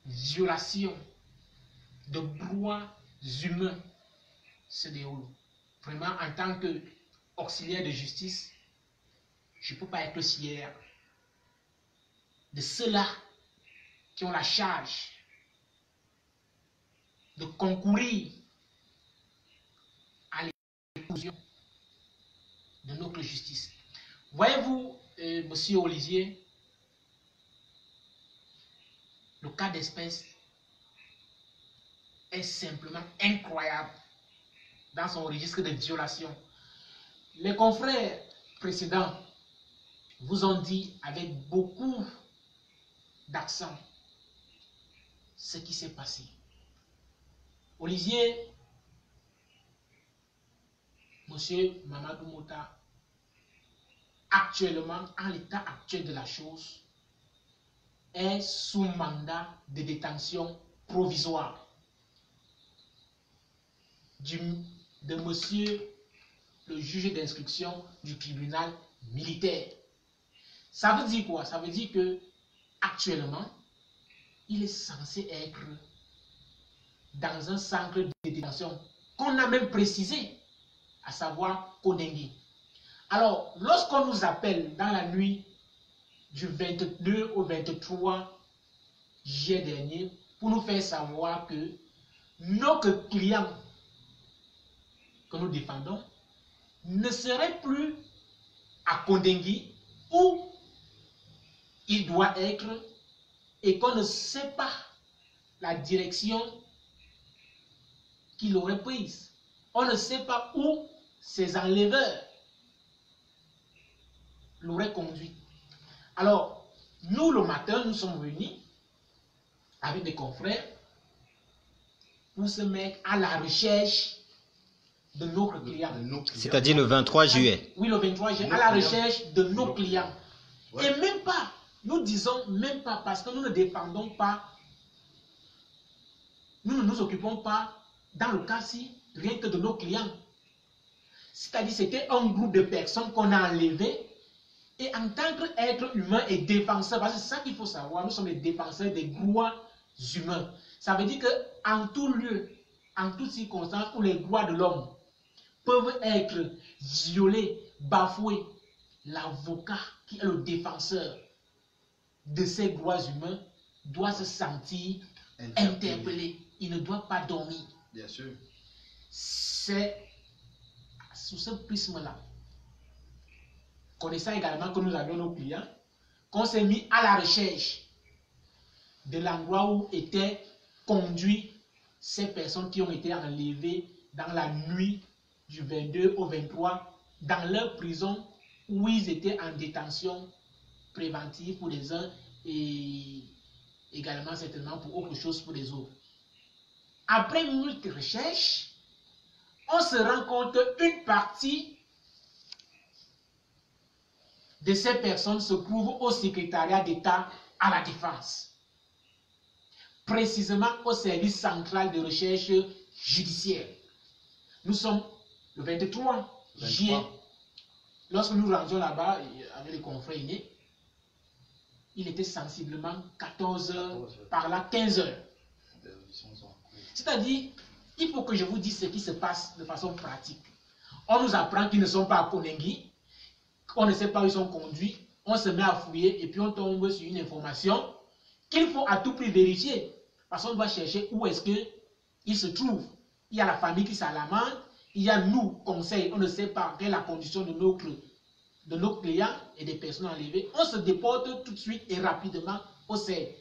Speaker 4: violations de droits humains se déroulent. Vraiment, en tant qu'auxiliaire de justice, je ne peux pas être fier de ceux-là qui ont la charge de concourir à l'éclosion de notre justice. Voyez-vous, monsieur Olivier, le cas d'espèce est simplement incroyable dans son registre de violation. Les confrères précédents vous ont dit avec beaucoup d'accent ce qui s'est passé. Olivier, monsieur Mamadou Mota, actuellement, en l'état actuel de la chose, est sous mandat de détention provisoire de monsieur le juge d'instruction du tribunal militaire. Ça veut dire quoi? Ça veut dire que actuellement, il est censé être dans un centre de détention qu'on a même précisé, à savoir Konengi. Alors, lorsqu'on nous appelle dans la nuit du 22 au 23 juillet dernier pour nous faire savoir que nos clients que nous défendons ne seraient plus à Kondengi où il doit être et qu'on ne sait pas la direction qu'il aurait prise. On ne sait pas où ces enleveurs l'auraient conduit. Alors, nous, le matin, nous sommes venus avec des confrères pour se mettre à la recherche de nos clients.
Speaker 1: C'est-à-dire le 23 juillet.
Speaker 4: Oui, le 23 juillet, à la recherche de nos clients. Ouais. Et même pas, nous disons même pas, parce que nous ne défendons pas, nous ne nous occupons pas, dans le cas-ci, rien que de nos clients. C'est-à-dire c'était un groupe de personnes qu'on a enlevées, et en tant qu'être humain et défenseur, parce que c'est ça qu'il faut savoir, nous sommes les défenseurs des droits humains. Ça veut dire qu'en tout lieu, en toutes circonstances où les droits de l'homme peuvent être violés, bafoués, l'avocat qui est le défenseur de ces droits humains doit se sentir interpellé. Il ne doit pas dormir.
Speaker 3: Bien sûr.
Speaker 4: C'est sous ce prisme-là, connaissant également que nous avions nos clients, qu'on s'est mis à la recherche de l'endroit où étaient conduits ces personnes qui ont été enlevées dans la nuit du 22 au 23 dans leur prison où ils étaient en détention préventive pour les uns et également certainement pour autre chose pour les autres. Après une multitude de recherches, on se rend compte qu'une partie de ces personnes se trouve au secrétariat d'État à la Défense, précisément au service central de recherche judiciaire. Nous sommes le 23 juillet. Lorsque nous rendions là-bas avec les confrères aînés, il était sensiblement 14 h, par là 15 h. C'est-à-dire, il faut que je vous dise ce qui se passe de façon pratique. On nous apprend qu'ils ne sont pas à Konengi, on ne sait pas où ils sont conduits, on se met à fouiller et puis on tombe sur une information qu'il faut à tout prix vérifier. Parce qu'on doit chercher où est-ce qu'ils se trouvent. Il y a la famille qui s'en lamente, il y a nous, conseil, on ne sait pas quelle est la condition de nos clients et des personnes enlevées. On se déporte tout de suite et rapidement au CED.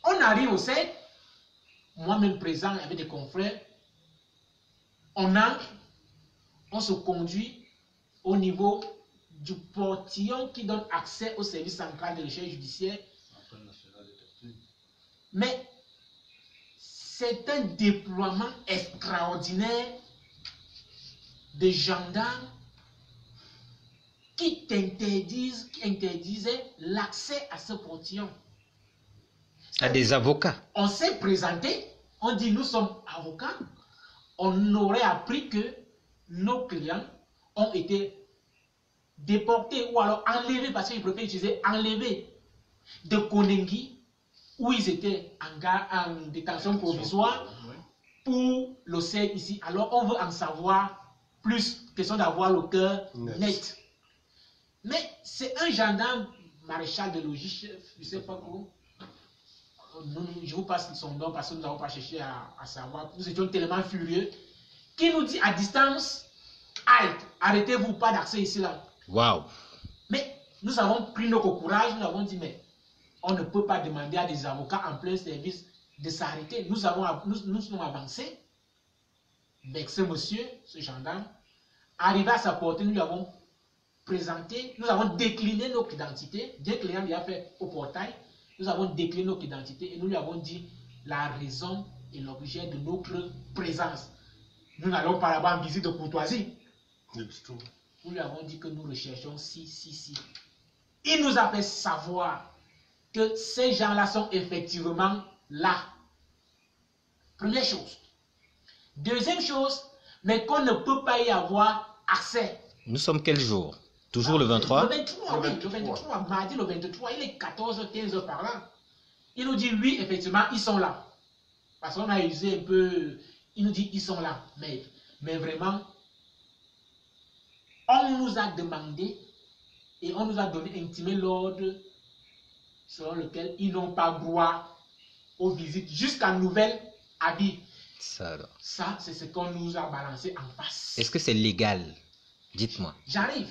Speaker 4: On arrive au CED, moi-même présent avec des confrères, on entre, on se conduit au niveau du portillon qui donne accès au service central de recherche judiciaire. Mais c'est un déploiement extraordinaire de gendarmes qui interdisaient l'accès à ce portillon.
Speaker 1: À des avocats.
Speaker 4: On s'est présenté, on dit nous sommes avocats, on aurait appris que nos clients ont été déportés ou alors enlevés, parce qu'ils préfèrent utiliser enlevés de Konengi, où ils étaient en détention provisoire, pour le CED ici. Alors on veut en savoir plus, question d'avoir le cœur net. Mais c'est un gendarme maréchal de logis, chef, je ne sais pas comment. Je vous passe son nom parce que nous n'avons pas cherché à savoir. Nous étions tellement furieux qui nous dit à distance, halte, arrêtez-vous, pas d'accès ici là.
Speaker 1: Waouh!
Speaker 4: Mais nous avons pris notre courage, nous avons dit mais on ne peut pas demander à des avocats en plein service de s'arrêter. Nous sommes avancés avec ce monsieur, ce gendarme. Arrivé à sa portée, nous lui avons présenté, nous avons décliné notre identité. Dès que client lui a fait au portail, nous avons décliné notre identité et nous lui avons dit la raison et l'objet de notre présence. Nous n'allons pas là-bas en visite de courtoisie. Nous lui avons dit que nous recherchons si. Il nous a fait savoir que ces gens-là sont effectivement là. Première chose. Deuxième chose, mais qu'on ne peut pas y avoir accès.
Speaker 1: Nous sommes quel jour? Toujours le 23?
Speaker 4: Le 23, oui, le 23, mardi le 23, il est 14h-15h par là. Il nous dit oui, effectivement, ils sont là. Parce qu'on a usé un peu, il nous dit ils sont là. Mais vraiment, on nous a demandé et on nous a donné, intimé l'ordre selon lequel ils n'ont pas droit aux visites jusqu'à nouvel avis. Ça, c'est ce qu'on nous a balancé en face.
Speaker 1: Est-ce que c'est légal? Dites-moi.
Speaker 4: J'arrive.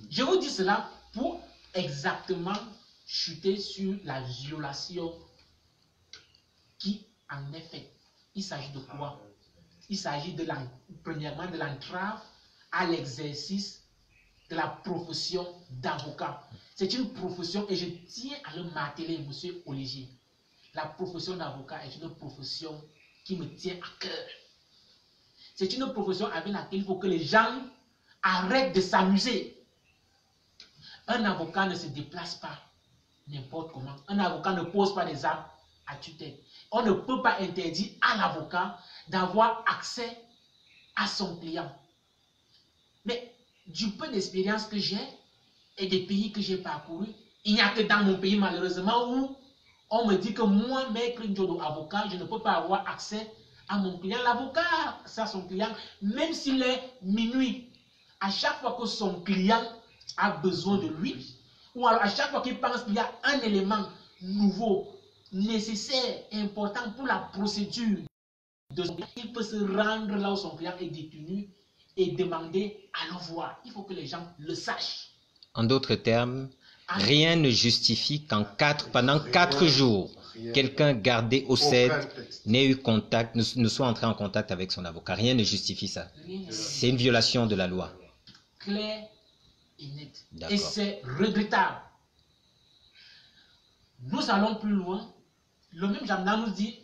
Speaker 4: Je vous dis cela pour exactement chuter sur la violation qui en est faite. Il s'agit de quoi? Il s'agit de premièrement de l'entrave à l'exercice de la profession d'avocat. C'est une profession, et je tiens à le marteler, monsieur Olivier. La profession d'avocat est une profession qui me tient à cœur. C'est une profession avec laquelle il faut que les gens arrêtent de s'amuser. Un avocat ne se déplace pas n'importe comment. Un avocat ne pose pas des actes à tutelle. On ne peut pas interdire à l'avocat d'avoir accès à son client. Mais du peu d'expérience que j'ai et des pays que j'ai parcourus, il n'y a que dans mon pays malheureusement où on me dit que moi, maître Ndjodo, avocat, je ne peux pas avoir accès à mon client. L'avocat, c'est son client, même s'il est minuit. À chaque fois que son client a besoin de lui, ou alors à chaque fois qu'il pense qu'il y a un élément nouveau, nécessaire, important pour la procédure de son client, il peut se rendre là où son client est détenu et demander à le voir. Il faut que les gens le sachent.
Speaker 1: En d'autres termes, rien ne justifie pendant 4 jours, quelqu'un gardé au CED n'ait eu contact, ne soit entré en contact avec son avocat. Rien ne justifie ça. C'est une violation de la loi.
Speaker 4: Clair et net. Et c'est regrettable. Nous allons plus loin. Le même gendarme nous dit,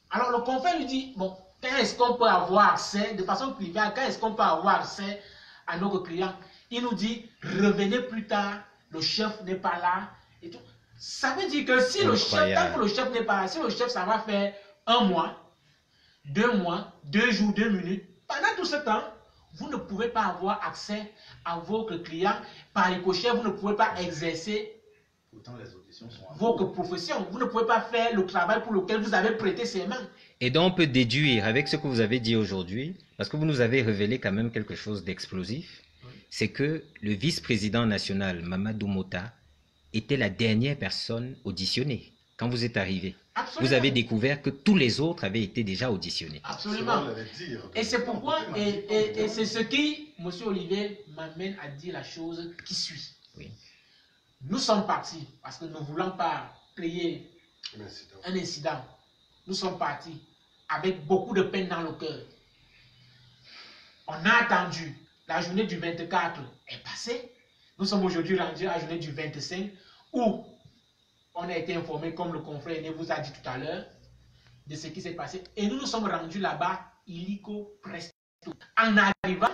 Speaker 4: alors le confrère lui dit, bon, quand est-ce qu'on peut avoir accès, de façon privée, quand est-ce qu'on peut avoir accès à nos clients? Il nous dit, revenez plus tard, le chef n'est pas là. Et tout. Ça veut dire que si le chef, tant que le chef n'est pas là, si le chef, ça va faire 1 mois, 2 mois, 2 jours, 2 minutes, pendant tout ce temps, vous ne pouvez pas avoir accès à votre client. Par ricochet, vous ne pouvez pas exercer votre profession. Vous ne pouvez pas faire le travail pour lequel vous avez prêté ses mains.
Speaker 1: Et donc, on peut déduire avec ce que vous avez dit aujourd'hui, parce que vous nous avez révélé quand même quelque chose d'explosif, c'est que le vice-président national, Mamadou Mota, était la dernière personne auditionnée. Quand vous êtes arrivé, vous avez découvert que tous les autres avaient été déjà auditionnés.
Speaker 4: Absolument. Et c'est pourquoi, et c'est ce qui, M. Olivier, m'amène à dire la chose qui suit.
Speaker 1: Oui.
Speaker 4: Nous sommes partis, parce que nous ne voulons pas créer un incident. Nous sommes partis avec beaucoup de peine dans le cœur. On a attendu La journée du 24 est passée. Nous sommes aujourd'hui rendus à la journée du 25 où on a été informé, comme le confrère Aîné vous a dit tout à l'heure, de ce qui s'est passé. Et nous nous sommes rendus là-bas illico presto. En arrivant,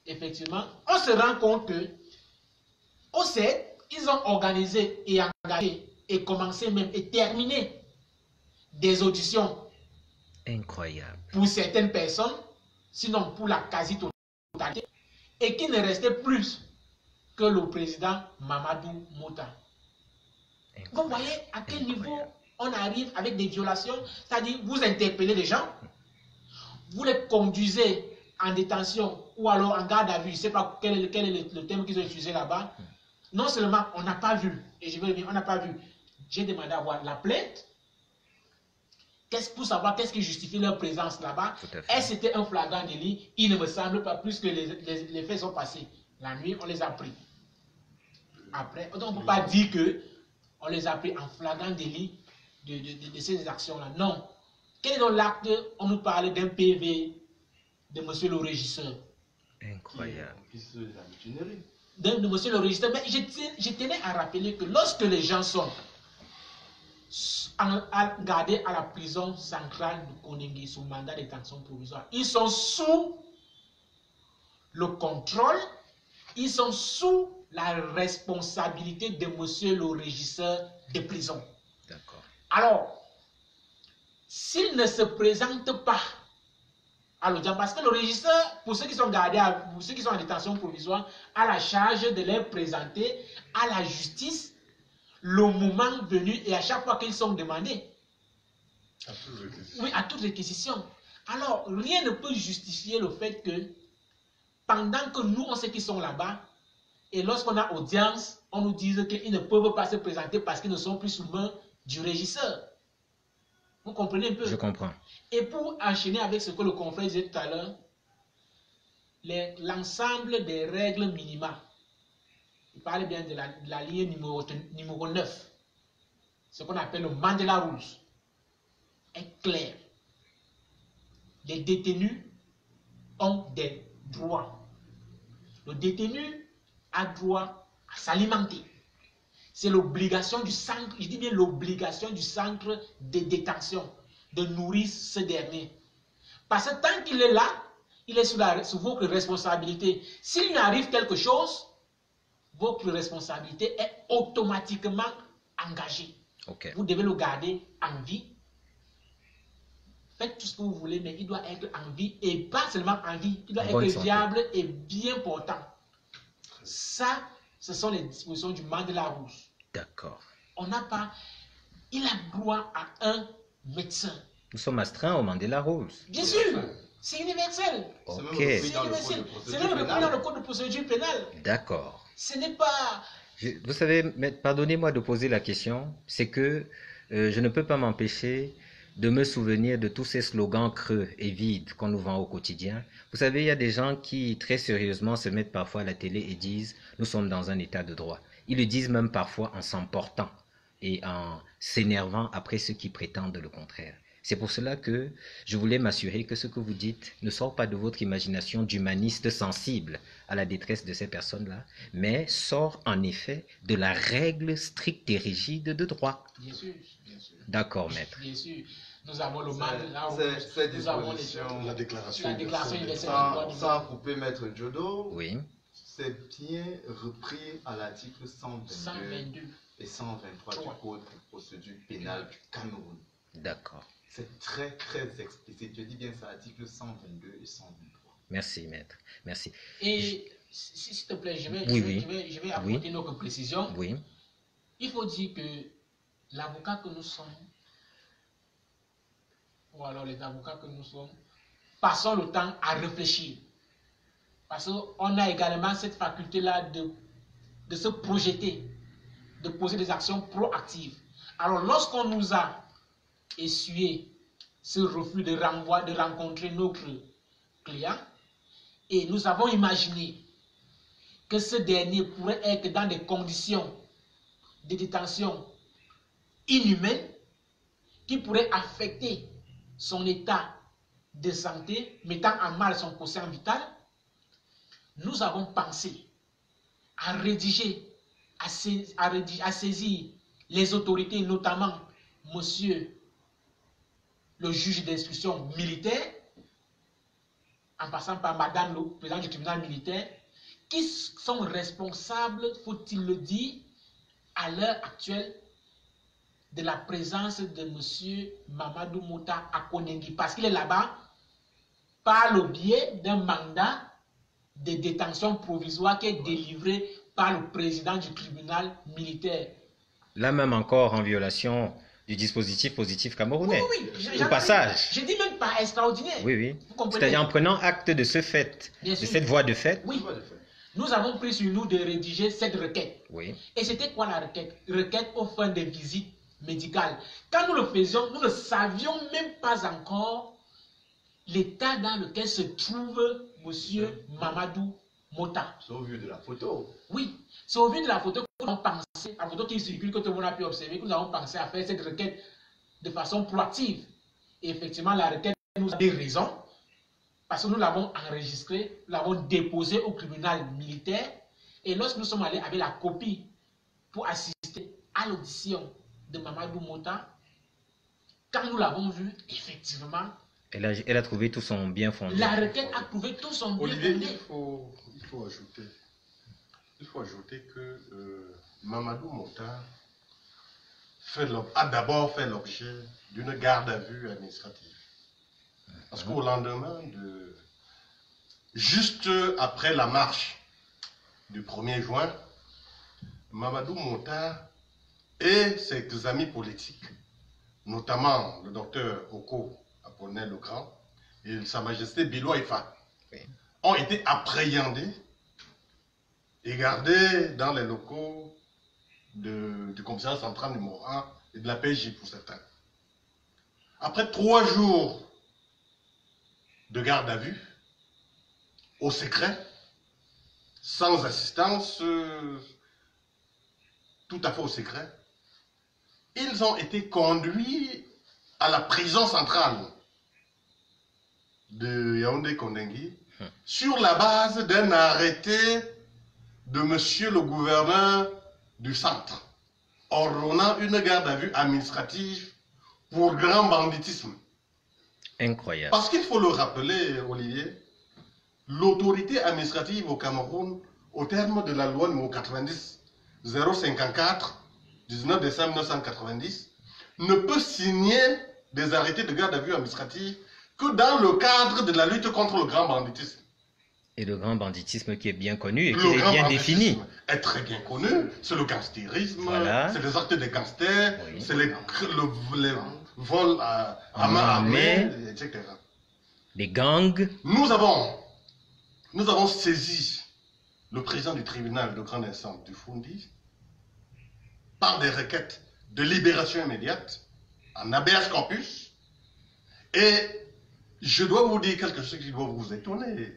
Speaker 4: effectivement, on se rend compte que au CED, ils ont organisé et engagé et commencé même et terminé des auditions.
Speaker 1: Incroyable.
Speaker 4: Pour certaines personnes, sinon pour la quasi-totalité, et qu'il ne restait plus que le président Mamadou Mouta. Vous voyez à quel niveau on arrive avec des violations, c'est-à-dire vous interpellez les gens, vous les conduisez en détention ou alors en garde à vue, je ne sais pas quel est le terme qu'ils ont utilisé là-bas. Non seulement on n'a pas vu, et je vais dire, on n'a pas vu, j'ai demandé à voir la plainte, pour savoir qu'est-ce qui justifie leur présence là-bas. Est-ce que c'était un flagrant délit? Il ne me semble pas, plus que les faits sont passés. La nuit, on les a pris. Après, donc on ne peut pas dire qu'on les a pris en flagrant délit de ces actions-là. Non. Quel est donc l'acte? On nous parle d'un PV de monsieur le régisseur.
Speaker 1: Incroyable.
Speaker 4: De monsieur le régisseur. Mais je tenais à rappeler que lorsque les gens sont gardés à la prison centrale de Koningui sous mandat de détention provisoire, ils sont sous le contrôle, ils sont sous la responsabilité de monsieur le régisseur de prison.
Speaker 1: D'accord.
Speaker 4: Alors, s'il ne se présente pas à l'audience, parce que le régisseur, pour ceux qui sont gardés, pour ceux qui sont en détention provisoire, a la charge de les présenter à la justice le moment venu et à chaque fois qu'ils sont demandés.
Speaker 2: À toutes les réquisitions.
Speaker 4: Oui, à toutes les réquisitions. Alors, rien ne peut justifier le fait que pendant que nous, on sait qu'ils sont là-bas, et lorsqu'on a audience, on nous dise qu'ils ne peuvent pas se présenter parce qu'ils ne sont plus sous main du régisseur. Vous comprenez un peu?
Speaker 1: Je comprends.
Speaker 4: Et pour enchaîner avec ce que le confrère disait tout à l'heure, l'ensemble des règles minima, il parle bien de la ligne numéro 9, ce qu'on appelle le Mandela Rules, est clair. Les détenus ont des droits. Le détenu a droit à s'alimenter. C'est l'obligation du centre, je dis bien l'obligation du centre de détention de nourrir ce dernier. Parce que tant qu'il est là, il est sous votre responsabilité. S'il lui arrive quelque chose, votre responsabilité est automatiquement engagée.
Speaker 1: Okay.
Speaker 4: Vous devez le garder en vie. Faites tout ce que vous voulez, mais il doit être en vie et pas seulement en vie. Il doit être viable et bien portant. Ça, ce sont les dispositions du Mandela Rouge.
Speaker 1: D'accord.
Speaker 4: On n'a pas... Il a droit à un médecin.
Speaker 1: Nous sommes astreints au Mandela Rose.
Speaker 4: Bien sûr, c'est universel.
Speaker 1: Ok.
Speaker 4: C'est même repris dans le code de procédure pénale.
Speaker 1: D'accord.
Speaker 4: Ce n'est pas...
Speaker 1: Vous savez, pardonnez-moi de poser la question, c'est que je ne peux pas m'empêcher de me souvenir de tous ces slogans creux et vides qu'on nous vend au quotidien. Vous savez, il y a des gens qui, très sérieusement, se mettent parfois à la télé et disent « Nous sommes dans un état de droit ». Ils le disent même parfois en s'emportant et en s'énervant après ceux qui prétendent le contraire. C'est pour cela que je voulais m'assurer que ce que vous dites ne sort pas de votre imagination d'humaniste sensible à la détresse de ces personnes-là, mais sort en effet de la règle stricte et rigide de droit.
Speaker 4: Bien sûr, bien sûr.
Speaker 1: D'accord, maître.
Speaker 4: Bien sûr. Nous avons le mal,
Speaker 3: nous avons
Speaker 2: la déclaration
Speaker 4: universelle des
Speaker 3: droits de l'homme. Sans couper Maître Djodo,
Speaker 1: oui.
Speaker 3: C'est bien repris à l'article 122 et 123 du Code de procédure pénale du Cameroun.
Speaker 1: D'accord.
Speaker 3: C'est très, très explicite. Je dis bien ça, article 122 et 123.
Speaker 1: Merci, maître. Merci.
Speaker 4: Et s'il te plaît, je vais apporter une autre précision.
Speaker 1: Oui.
Speaker 4: Il faut dire que l'avocat que nous sommes, ou alors les avocats que nous sommes, passons le temps à réfléchir. Parce qu'on a également cette faculté-là de se projeter, de poser des actions proactives. Alors, lorsqu'on nous a essuyé ce refus de renvoi, de rencontrer notre client, et nous avons imaginé que ce dernier pourrait être dans des conditions de détention inhumaines qui pourraient affecter son état de santé, mettant en mal son quotient vital, nous avons pensé à rédiger, à saisir les autorités, notamment monsieur le juge d'instruction militaire, en passant par madame le président du tribunal militaire, qui sont responsables, faut-il le dire, à l'heure actuelle, de la présence de monsieur Mamadou Mota à Konengi, parce qu'il est là-bas par le biais d'un mandat de détention provisoire qui est délivré par le président du tribunal militaire.
Speaker 1: Là même encore en violation du dispositif positif camerounais.
Speaker 4: Oui,
Speaker 1: au passage.
Speaker 4: Je dis même pas extraordinaire.
Speaker 1: Oui, oui.
Speaker 4: Vous comprenez?
Speaker 1: C'est-à-dire en prenant acte de ce fait,
Speaker 4: Bien
Speaker 1: de
Speaker 4: sûr.
Speaker 1: cette voie de fait.
Speaker 4: Oui. Nous avons pris sur nous de rédiger cette requête.
Speaker 1: Oui.
Speaker 4: Et c'était quoi la requête? Requête aux fins de visite médicale. Quand nous le faisions, nous ne savions même pas encore l'état dans lequel se trouve monsieur Mamadou Mota.
Speaker 3: C'est au vu de la photo.
Speaker 4: Oui, c'est au vu de la photo que nous avons pensé, la photo qui circule, que tout le monde a pu observer, que nous avons pensé à faire cette requête de façon proactive. Et effectivement, la requête nous a des raisons, parce que nous l'avons enregistrée, nous l'avons déposée au tribunal militaire, et lorsque nous sommes allés avec la copie pour assister à l'audition de Mamadou Mota, quand nous l'avons vue, effectivement,
Speaker 1: Elle a trouvé tout son bien fondé.
Speaker 4: la requête a trouvé tout son bien
Speaker 2: Olivier,
Speaker 4: fondé.
Speaker 2: il faut ajouter que Mamadou Mota a d'abord fait l'objet d'une garde à vue administrative. Parce qu'au lendemain juste après la marche du 1er juin, Mamadou Mota et ses amis politiques, notamment le docteur Oko Apollinaire-Legrand et Sa Majesté Bilo Ifa, ont été appréhendés et gardés dans les locaux du commissariat central numéro 1 et de la PJ pour certains. Après 3 jours de garde à vue, au secret, sans assistance, tout à fait au secret, ils ont été conduits à la prison centrale de Yaoundé-Kondengi sur la base d'un arrêté de monsieur le gouverneur du centre, ordonnant une garde à vue administrative pour grand banditisme.
Speaker 1: Incroyable.
Speaker 2: Parce qu'il faut le rappeler, Olivier, l'autorité administrative au Cameroun, au terme de la loi numéro 90-054, 19 décembre 1990, ne peut signer des arrêtés de garde à vue administrative que dans le cadre de la lutte contre le grand banditisme.
Speaker 1: Et le grand banditisme qui est bien connu et qui
Speaker 2: Le
Speaker 1: est
Speaker 2: grand
Speaker 1: bien
Speaker 2: banditisme
Speaker 1: défini.
Speaker 2: est très bien connu. C'est le gangstérisme,
Speaker 1: Voilà.
Speaker 2: c'est les actes des gangsters,
Speaker 1: Oui.
Speaker 2: c'est les vols à main armée, etc.
Speaker 1: Les gangs.
Speaker 2: Nous avons saisi le président du tribunal de grande instance du Fundi par des requêtes de libération immédiate en habeas corpus. Et je dois vous dire quelque chose qui doit vous étonner.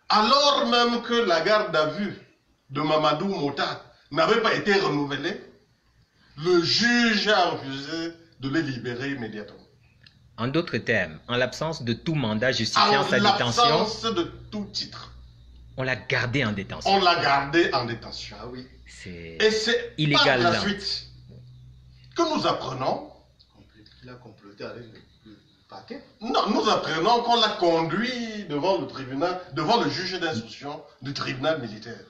Speaker 2: Alors même que la garde à vue de Mamadou Mota n'avait pas été renouvelée, le juge a refusé de le libérer immédiatement.
Speaker 1: En d'autres termes, en l'absence de tout mandat justifiant sa
Speaker 2: En
Speaker 1: détention,
Speaker 2: l'absence de tout titre,
Speaker 1: on l'a gardé en détention.
Speaker 2: on l'a gardé en détention.
Speaker 3: Ah oui.
Speaker 1: C'est
Speaker 2: Et c'est
Speaker 1: illégal,
Speaker 2: par la
Speaker 1: là.
Speaker 2: suite que nous apprenons,
Speaker 3: Il a comploté avec le paquet.
Speaker 2: non, nous apprenons qu'on l'a conduit devant le tribunal, devant le juge d'instruction du tribunal militaire.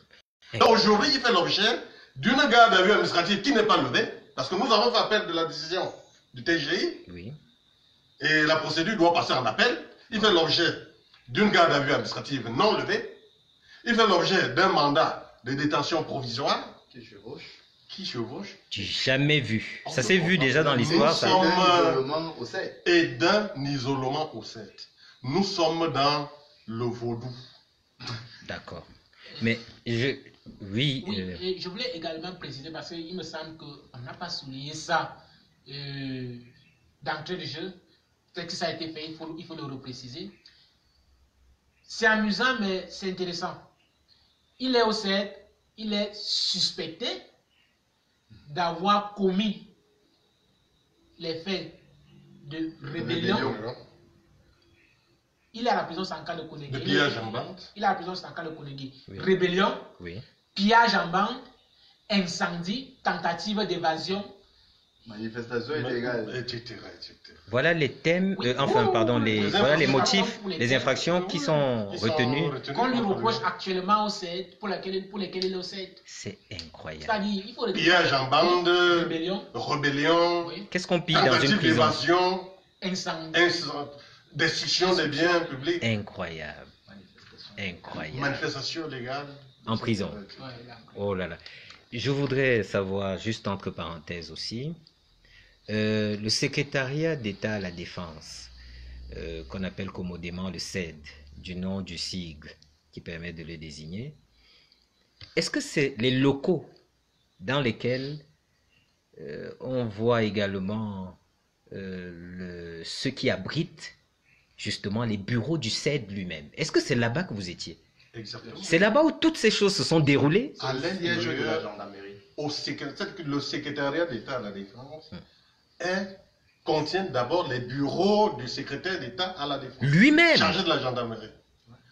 Speaker 2: Et aujourd'hui, il fait l'objet d'une garde à vue administrative qui n'est pas levée, parce que nous avons fait appel de la décision du TGI,
Speaker 1: Oui.
Speaker 2: et la procédure doit passer en appel. Il fait l'objet d'une garde à vue administrative non levée. Il fait l'objet d'un mandat de détention provisoire
Speaker 3: Qui chevauche.
Speaker 1: J'ai jamais vu. Ça s'est vu déjà dans l'histoire.
Speaker 2: Nous
Speaker 1: ça.
Speaker 2: sommes-
Speaker 3: Un isolement au sein.
Speaker 2: et d'un isolement au sein. Nous sommes dans le vaudou.
Speaker 1: D'accord. Mais oui.
Speaker 4: Oui, et je voulais également préciser, parce qu'il me semble qu'on n'a pas souligné ça d'entrée de jeu. Peut-être que ça a été fait, il faut le repréciser. C'est amusant, mais c'est intéressant. Il est au CED, il est suspecté d'avoir commis les faits de rébellion Il est à la prison Sankara de Konegui.
Speaker 2: De pillage en bande.
Speaker 4: Il est à la prison Sankara de Konegui.
Speaker 1: Oui.
Speaker 4: Rébellion,
Speaker 1: Oui.
Speaker 4: pillage en bande, incendie, tentative d'évasion.
Speaker 3: Manifestation illégale.
Speaker 2: Etc.
Speaker 1: Voilà les thèmes,
Speaker 4: Oui.
Speaker 1: enfin, pardon,
Speaker 2: Les
Speaker 1: voilà les
Speaker 2: infractions
Speaker 1: motifs,
Speaker 4: pour les
Speaker 1: les
Speaker 4: thèmes,
Speaker 1: infractions qui sont retenues.
Speaker 4: Qu'on lui
Speaker 2: contre
Speaker 4: reproche
Speaker 2: lui.
Speaker 4: actuellement au CED, pour lesquels il est au CED.
Speaker 1: C'est incroyable.
Speaker 4: C'est-à-dire, il faut le dire.
Speaker 2: Pillage en bande,
Speaker 4: Rébellion,
Speaker 2: rébellion,
Speaker 4: oui,
Speaker 1: Qu'est-ce qu'on pille dans une
Speaker 2: tentative
Speaker 1: prison?
Speaker 2: d'évasion,
Speaker 4: incendie.
Speaker 2: destruction des biens publics,
Speaker 1: Incroyable. Incroyable.
Speaker 2: manifestation légale.
Speaker 1: En prison.
Speaker 4: Ouais, là.
Speaker 1: Oh là là. Je voudrais savoir, juste entre parenthèses aussi, le secrétariat d'État à la Défense, qu'on appelle commodément le CED, du nom du sigle qui permet de le désigner, est-ce que c'est les locaux dans lesquels on voit également ceux qui abritent justement les bureaux du CED lui-même? Est-ce que c'est là-bas que vous étiez?
Speaker 2: Exactement.
Speaker 1: C'est là-bas où toutes ces choses se sont déroulées?
Speaker 3: À
Speaker 2: siège
Speaker 3: l'intérieur
Speaker 2: de
Speaker 3: de
Speaker 2: la
Speaker 3: la gendarmerie.
Speaker 2: Le secrétariat d'État à la Défense contient d'abord les bureaux du secrétaire d'État à la Défense.
Speaker 1: Lui-même.
Speaker 2: Chargé de la gendarmerie.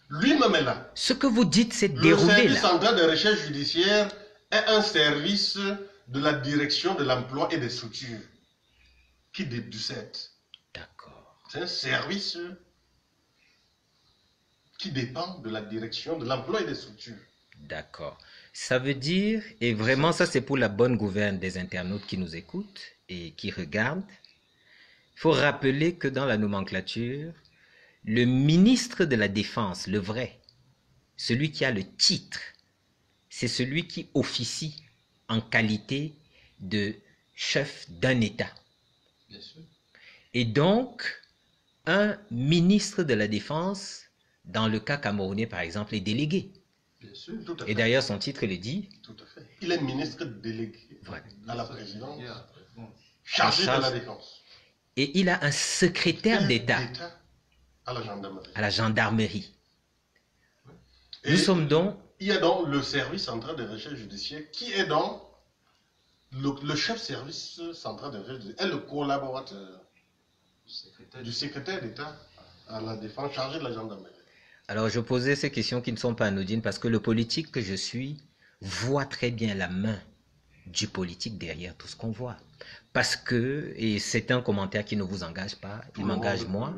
Speaker 2: Lui-même est là.
Speaker 1: Ce que vous dites, c'est
Speaker 2: Le
Speaker 1: déroulé
Speaker 2: service
Speaker 1: là.
Speaker 2: central de recherche judiciaire est un service de la direction de l'emploi et des structures qui du CET.
Speaker 1: D'accord.
Speaker 2: C'est un service qui dépend de la direction de l'emploi et des structures.
Speaker 1: D'accord. Ça veut dire, et vraiment ça c'est pour la bonne gouverne des internautes qui nous écoutent et qui regardent, il faut rappeler que dans la nomenclature, le ministre de la Défense, le vrai, celui qui a le titre, c'est celui qui officie en qualité de chef d'un État.
Speaker 3: Bien sûr.
Speaker 1: Et donc, un ministre de la Défense, dans le cas camerounais par exemple, est délégué.
Speaker 2: Bien sûr, tout à
Speaker 1: Et
Speaker 2: fait.
Speaker 1: d'ailleurs, son titre le dit.
Speaker 2: Tout à fait. Il est ministre délégué
Speaker 1: Voilà.
Speaker 2: à la présidence,
Speaker 3: Bon.
Speaker 2: chargé
Speaker 1: En
Speaker 2: de
Speaker 1: charge.
Speaker 2: la défense.
Speaker 1: Et il a un secrétaire d'État
Speaker 2: à la gendarmerie.
Speaker 1: à la gendarmerie.
Speaker 2: Et
Speaker 1: Nous sommes donc...
Speaker 2: il y a donc le service central de recherche judiciaire qui est donc le chef service central de recherche judiciaire est le collaborateur du secrétaire d'État à la défense chargé de la gendarmerie.
Speaker 1: Alors, je posais ces questions qui ne sont pas anodines parce que le politique que je suis voit très bien la main du politique derrière tout ce qu'on voit. Parce que, et c'est un commentaire qui ne vous engage pas, il m'engage moi.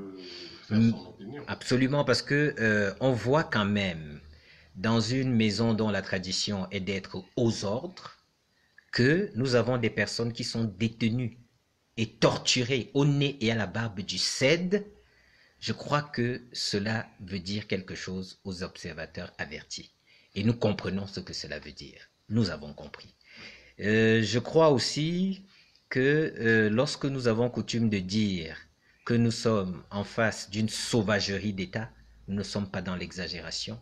Speaker 2: Faire son opinion.
Speaker 1: Absolument, parce que on voit quand même dans une maison dont la tradition est d'être aux ordres que nous avons des personnes qui sont détenues et torturées au nez et à la barbe du CED. Je crois que cela veut dire quelque chose aux observateurs avertis. Et nous comprenons ce que cela veut dire. Nous avons compris. Je crois aussi que lorsque nous avons coutume de dire que nous sommes en face d'une sauvagerie d'État, nous ne sommes pas dans l'exagération.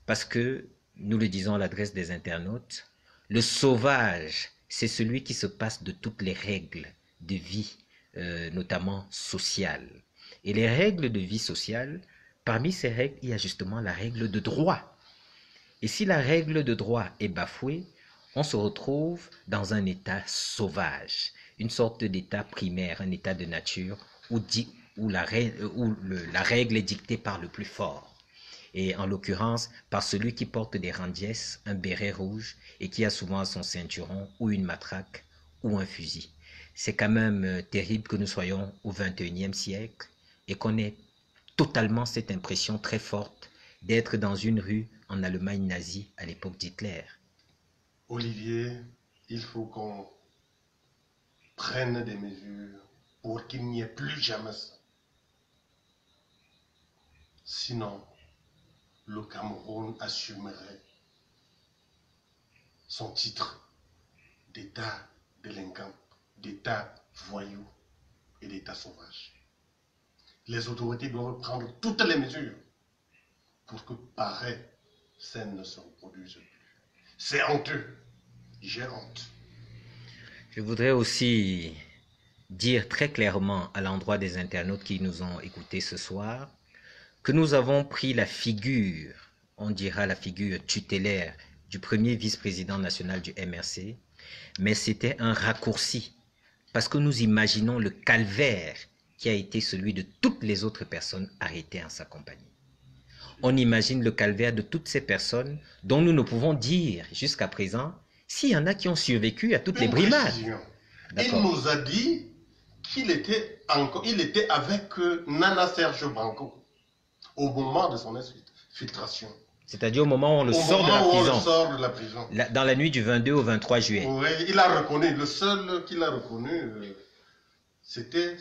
Speaker 1: Parce que, nous le disons à l'adresse des internautes, le sauvage, c'est celui qui se passe de toutes les règles de vie, notamment sociales. Et les règles de vie sociale, parmi ces règles, il y a justement la règle de droit. Et si la règle de droit est bafouée, on se retrouve dans un état sauvage, une sorte d'état primaire, un état de nature où la règle est dictée par le plus fort. Et en l'occurrence, par celui qui porte des randiès, un béret rouge, et qui a souvent à son ceinturon ou une matraque ou un fusil. C'est quand même terrible que nous soyons au XXIe siècle et qu'on ait totalement cette impression très forte d'être dans une rue en Allemagne nazie à l'époque d'Hitler.
Speaker 2: Olivier, il faut qu'on prenne des mesures pour qu'il n'y ait plus jamais ça. Sinon, le Cameroun assumerait son titre d'État délinquant, d'État voyou et d'État sauvage. Les autorités doivent prendre toutes les mesures pour que pareille scène ne se reproduise plus. C'est honteux. J'ai honte.
Speaker 1: Je voudrais aussi dire très clairement à l'endroit des internautes qui nous ont écoutés ce soir que nous avons pris la figure, on dira la figure tutélaire du premier vice-président national du MRC, mais c'était un raccourci parce que nous imaginons le calvaire qui a été celui de toutes les autres personnes arrêtées en sa compagnie. On imagine le calvaire de toutes ces personnes dont nous ne pouvons dire jusqu'à présent s'il y en a qui ont survécu à toutes les brimades.
Speaker 2: Il nous a dit qu'il était avec Nana Serge Branco au moment de son infiltration.
Speaker 1: C'est-à-dire au moment où on le sort
Speaker 2: de la prison.
Speaker 1: Dans la nuit du 22 au 23 juillet.
Speaker 2: Oui, il a reconnu. Le seul qu'il a reconnu, c'était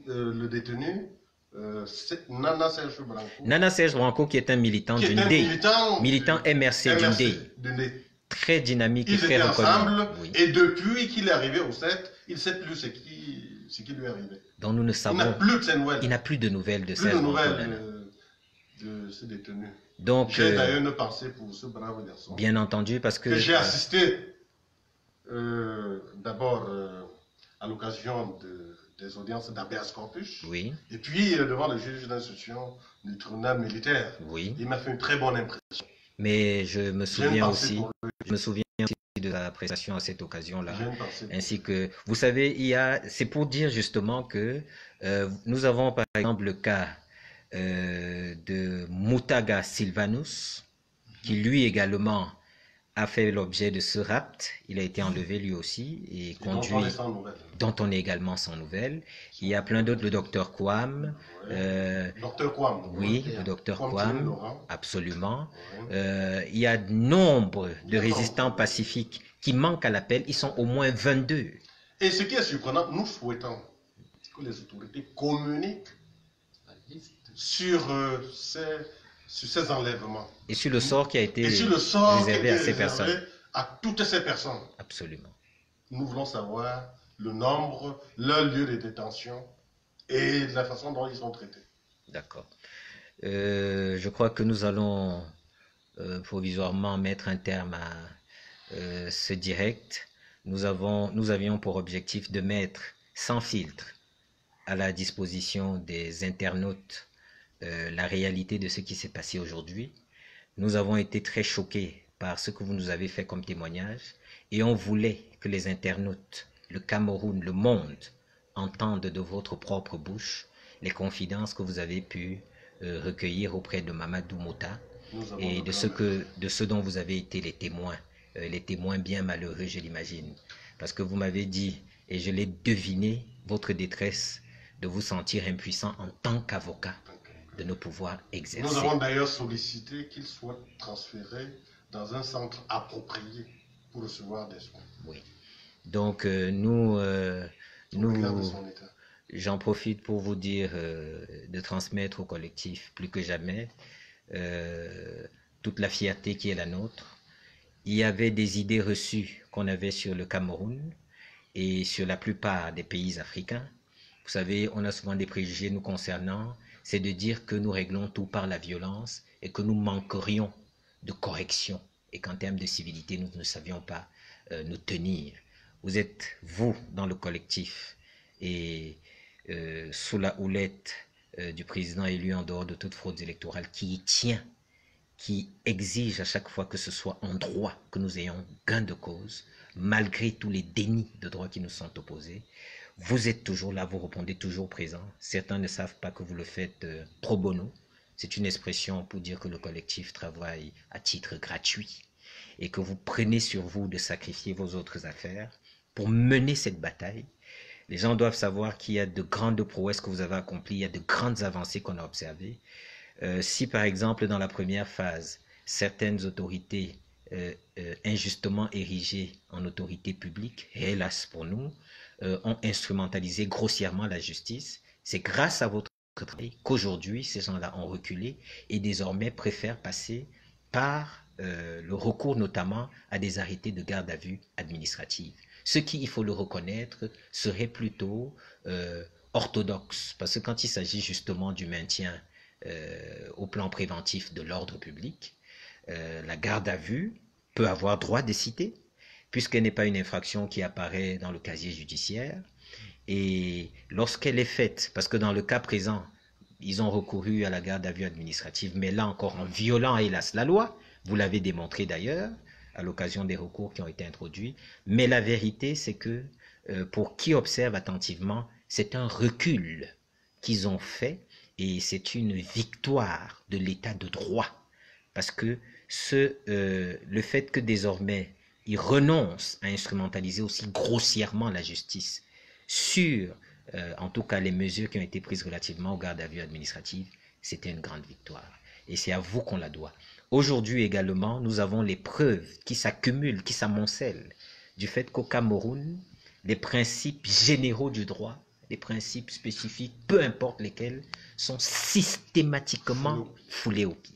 Speaker 2: le détenu Nana Serge Branco.
Speaker 1: Nana Serge Branco qui est un militant du NDEI. Militant MRC du NDEI. Très dynamique et très reconnu.
Speaker 2: Ensemble, oui. Et depuis qu'il est arrivé au 7, il ne sait plus ce qui lui est arrivé.
Speaker 1: Donc nous ne savons.
Speaker 2: Il n'a plus de ces nouvelles.
Speaker 1: Il n'a plus de nouvelles de
Speaker 2: Serge Branco. De ce détenu.
Speaker 1: Donc,
Speaker 2: j'ai d'ailleurs une pensée pour ce brave garçon.
Speaker 1: Bien entendu, parce que
Speaker 2: j'ai assisté d'abord à l'occasion des audiences d'habeas corpus.
Speaker 1: Oui.
Speaker 2: Et puis devant le juge d'instruction du tribunal militaire.
Speaker 1: Oui.
Speaker 2: Il m'a fait une très bonne impression.
Speaker 1: Mais je me souviens aussi de la prestation à cette occasion-là, ainsi que vous savez, c'est pour dire justement que nous avons par exemple le cas de Moutaga Sylvanus, qui lui également a fait l'objet de ce rapt. Il a été enlevé lui aussi et conduit, dont on est également sans nouvelles. Il y a plein d'autres, le docteur Kouam.
Speaker 2: Docteur Kouam.
Speaker 1: Oui, le docteur Kouam, absolument. Il y a nombre de résistants pacifiques qui manquent à l'appel. Ils sont au moins 22.
Speaker 2: Et ce qui est surprenant, nous souhaitons que les autorités communiquent sur ces enlèvements.
Speaker 1: Et sur le sort qui a été réservé à ces personnes.
Speaker 2: À toutes ces personnes.
Speaker 1: Absolument.
Speaker 2: Nous voulons savoir le nombre, leur lieu de détention et la façon dont ils sont traités.
Speaker 1: D'accord. Je crois que nous allons provisoirement mettre un terme à ce direct. Nous avions pour objectif de mettre sans filtre à la disposition des internautes la réalité de ce qui s'est passé aujourd'hui. Nous avons été très choqués par ce que vous nous avez fait comme témoignage et on voulait que les internautes, le Cameroun, le monde, entendent de votre propre bouche les confidences que vous avez pu recueillir auprès de Mamadou Mouta et de ce dont vous avez été les témoins bien malheureux, je l'imagine. Parce que vous m'avez dit, et je l'ai deviné, votre détresse de vous sentir impuissant en tant qu'avocat, de ne pouvoir exercer.
Speaker 2: Nous avons d'ailleurs sollicité qu'il soit transféré dans un centre approprié pour recevoir des soins.
Speaker 1: Oui. Donc j'en profite pour vous dire de transmettre au collectif plus que jamais toute la fierté qui est la nôtre. Il y avait des idées reçues qu'on avait sur le Cameroun et sur la plupart des pays africains. Vous savez, on a souvent des préjugés nous concernant, c'est de dire que nous réglons tout par la violence et que nous manquerions de correction et qu'en termes de civilité, nous ne savions pas nous tenir. Vous êtes, vous, dans le collectif et sous la houlette du président élu en dehors de toute fraude électorale qui y tient, qui exige à chaque fois que ce soit en droit que nous ayons gain de cause, malgré tous les dénis de droit qui nous sont opposés. Vous êtes toujours là, vous répondez toujours présent. Certains ne savent pas que vous le faites pro bono. C'est une expression pour dire que le collectif travaille à titre gratuit et que vous prenez sur vous de sacrifier vos autres affaires pour mener cette bataille. Les gens doivent savoir qu'il y a de grandes prouesses que vous avez accomplies, il y a de grandes avancées qu'on a observées. Si par exemple dans la première phase, certaines autorités injustement érigées en autorité publique, et hélas pour nous, ont instrumentalisé grossièrement la justice, c'est grâce à votre travail qu'aujourd'hui ces gens-là ont reculé et désormais préfèrent passer par le recours notamment à des arrêtés de garde à vue administrative. Ce qui, il faut le reconnaître, serait plutôt orthodoxe, parce que quand il s'agit justement du maintien au plan préventif de l'ordre public, la garde à vue peut avoir droit de citer, puisqu'elle n'est pas une infraction qui apparaît dans le casier judiciaire. Et lorsqu'elle est faite, parce que dans le cas présent, ils ont recouru à la garde à vue administrative, mais là encore en violant, hélas, la loi, vous l'avez démontré d'ailleurs, à l'occasion des recours qui ont été introduits. Mais la vérité, c'est que pour qui observe attentivement, c'est un recul qu'ils ont fait et c'est une victoire de l'état de droit. Parce que le fait que désormais ils renoncent à instrumentaliser aussi grossièrement la justice sur, en tout cas, les mesures qui ont été prises relativement aux gardes à vue administratives, c'était une grande victoire. Et c'est à vous qu'on la doit. Aujourd'hui également, nous avons les preuves qui s'accumulent, qui s'amoncellent, du fait qu'au Cameroun, les principes généraux du droit, les principes spécifiques, peu importe lesquels, sont systématiquement foulés aux pieds.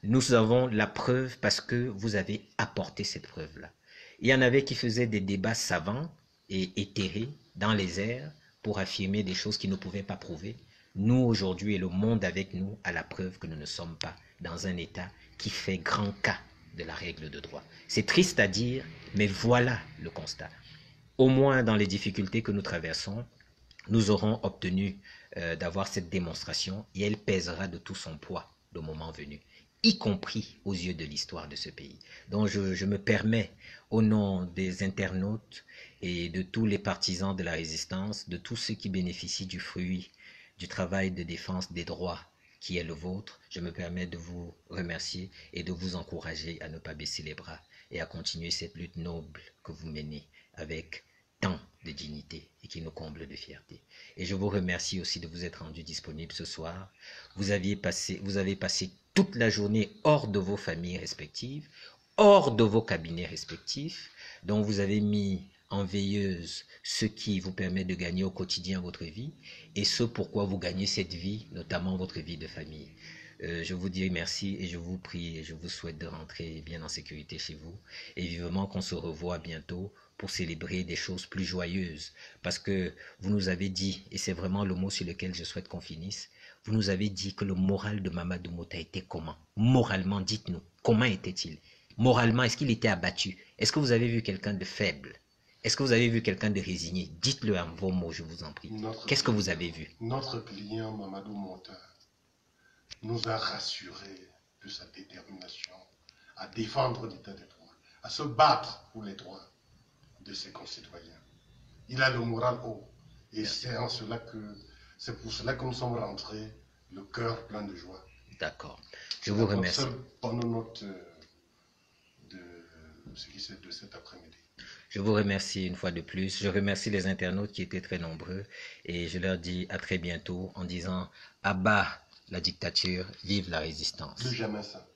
Speaker 1: Nous avons la preuve parce que vous avez apporté cette preuve-là. Il y en avait qui faisaient des débats savants et éthérés dans les airs pour affirmer des choses qu'ils ne pouvaient pas prouver. Nous, aujourd'hui, et le monde avec nous, a la preuve que nous ne sommes pas dans un État qui fait grand cas de la règle de droit. C'est triste à dire, mais voilà le constat. Au moins dans les difficultés que nous traversons, nous aurons obtenu d'avoir cette démonstration et elle pèsera de tout son poids le moment venu, y compris aux yeux de l'histoire de ce pays. Donc je me permets, au nom des internautes et de tous les partisans de la résistance, de tous ceux qui bénéficient du fruit du travail de défense des droits qui est le vôtre, je me permets de vous remercier et de vous encourager à ne pas baisser les bras et à continuer cette lutte noble que vous menez avec tant de dignité et qui nous comble de fierté. Et je vous remercie aussi de vous être rendu disponible ce soir. Vous avez passé toute la journée hors de vos familles respectives, hors de vos cabinets respectifs, dont vous avez mis en veilleuse ce qui vous permet de gagner au quotidien votre vie et ce pourquoi vous gagnez cette vie, notamment votre vie de famille. Je vous dis merci et je vous prie et je vous souhaite de rentrer bien en sécurité chez vous et vivement qu'on se revoie bientôt pour célébrer des choses plus joyeuses. Parce que vous nous avez dit, et c'est vraiment le mot sur lequel je souhaite qu'on finisse, vous nous avez dit que le moral de Mamadou Mota était comment? Moralement, dites-nous, comment était-il? Moralement, est-ce qu'il était abattu? Est-ce que vous avez vu quelqu'un de faible? Est-ce que vous avez vu quelqu'un de résigné? Dites-le en vos mots, je vous en prie. Qu'est-ce que vous avez vu?
Speaker 2: Notre client Mamadou Mota nous a rassurés de sa détermination à défendre l'état des droits, à se battre pour les droits de ses concitoyens. Il a le moral haut. Et c'est pour cela que nous sommes rentrés le cœur plein de joie.
Speaker 1: D'accord. Je vous remercie.
Speaker 2: Bonne note de ce qui s'est de cet après-midi.
Speaker 1: Je vous remercie une fois de plus. Je remercie les internautes qui étaient très nombreux et je leur dis à très bientôt en disant à bas la dictature, vive la résistance.
Speaker 2: Plus jamais ça.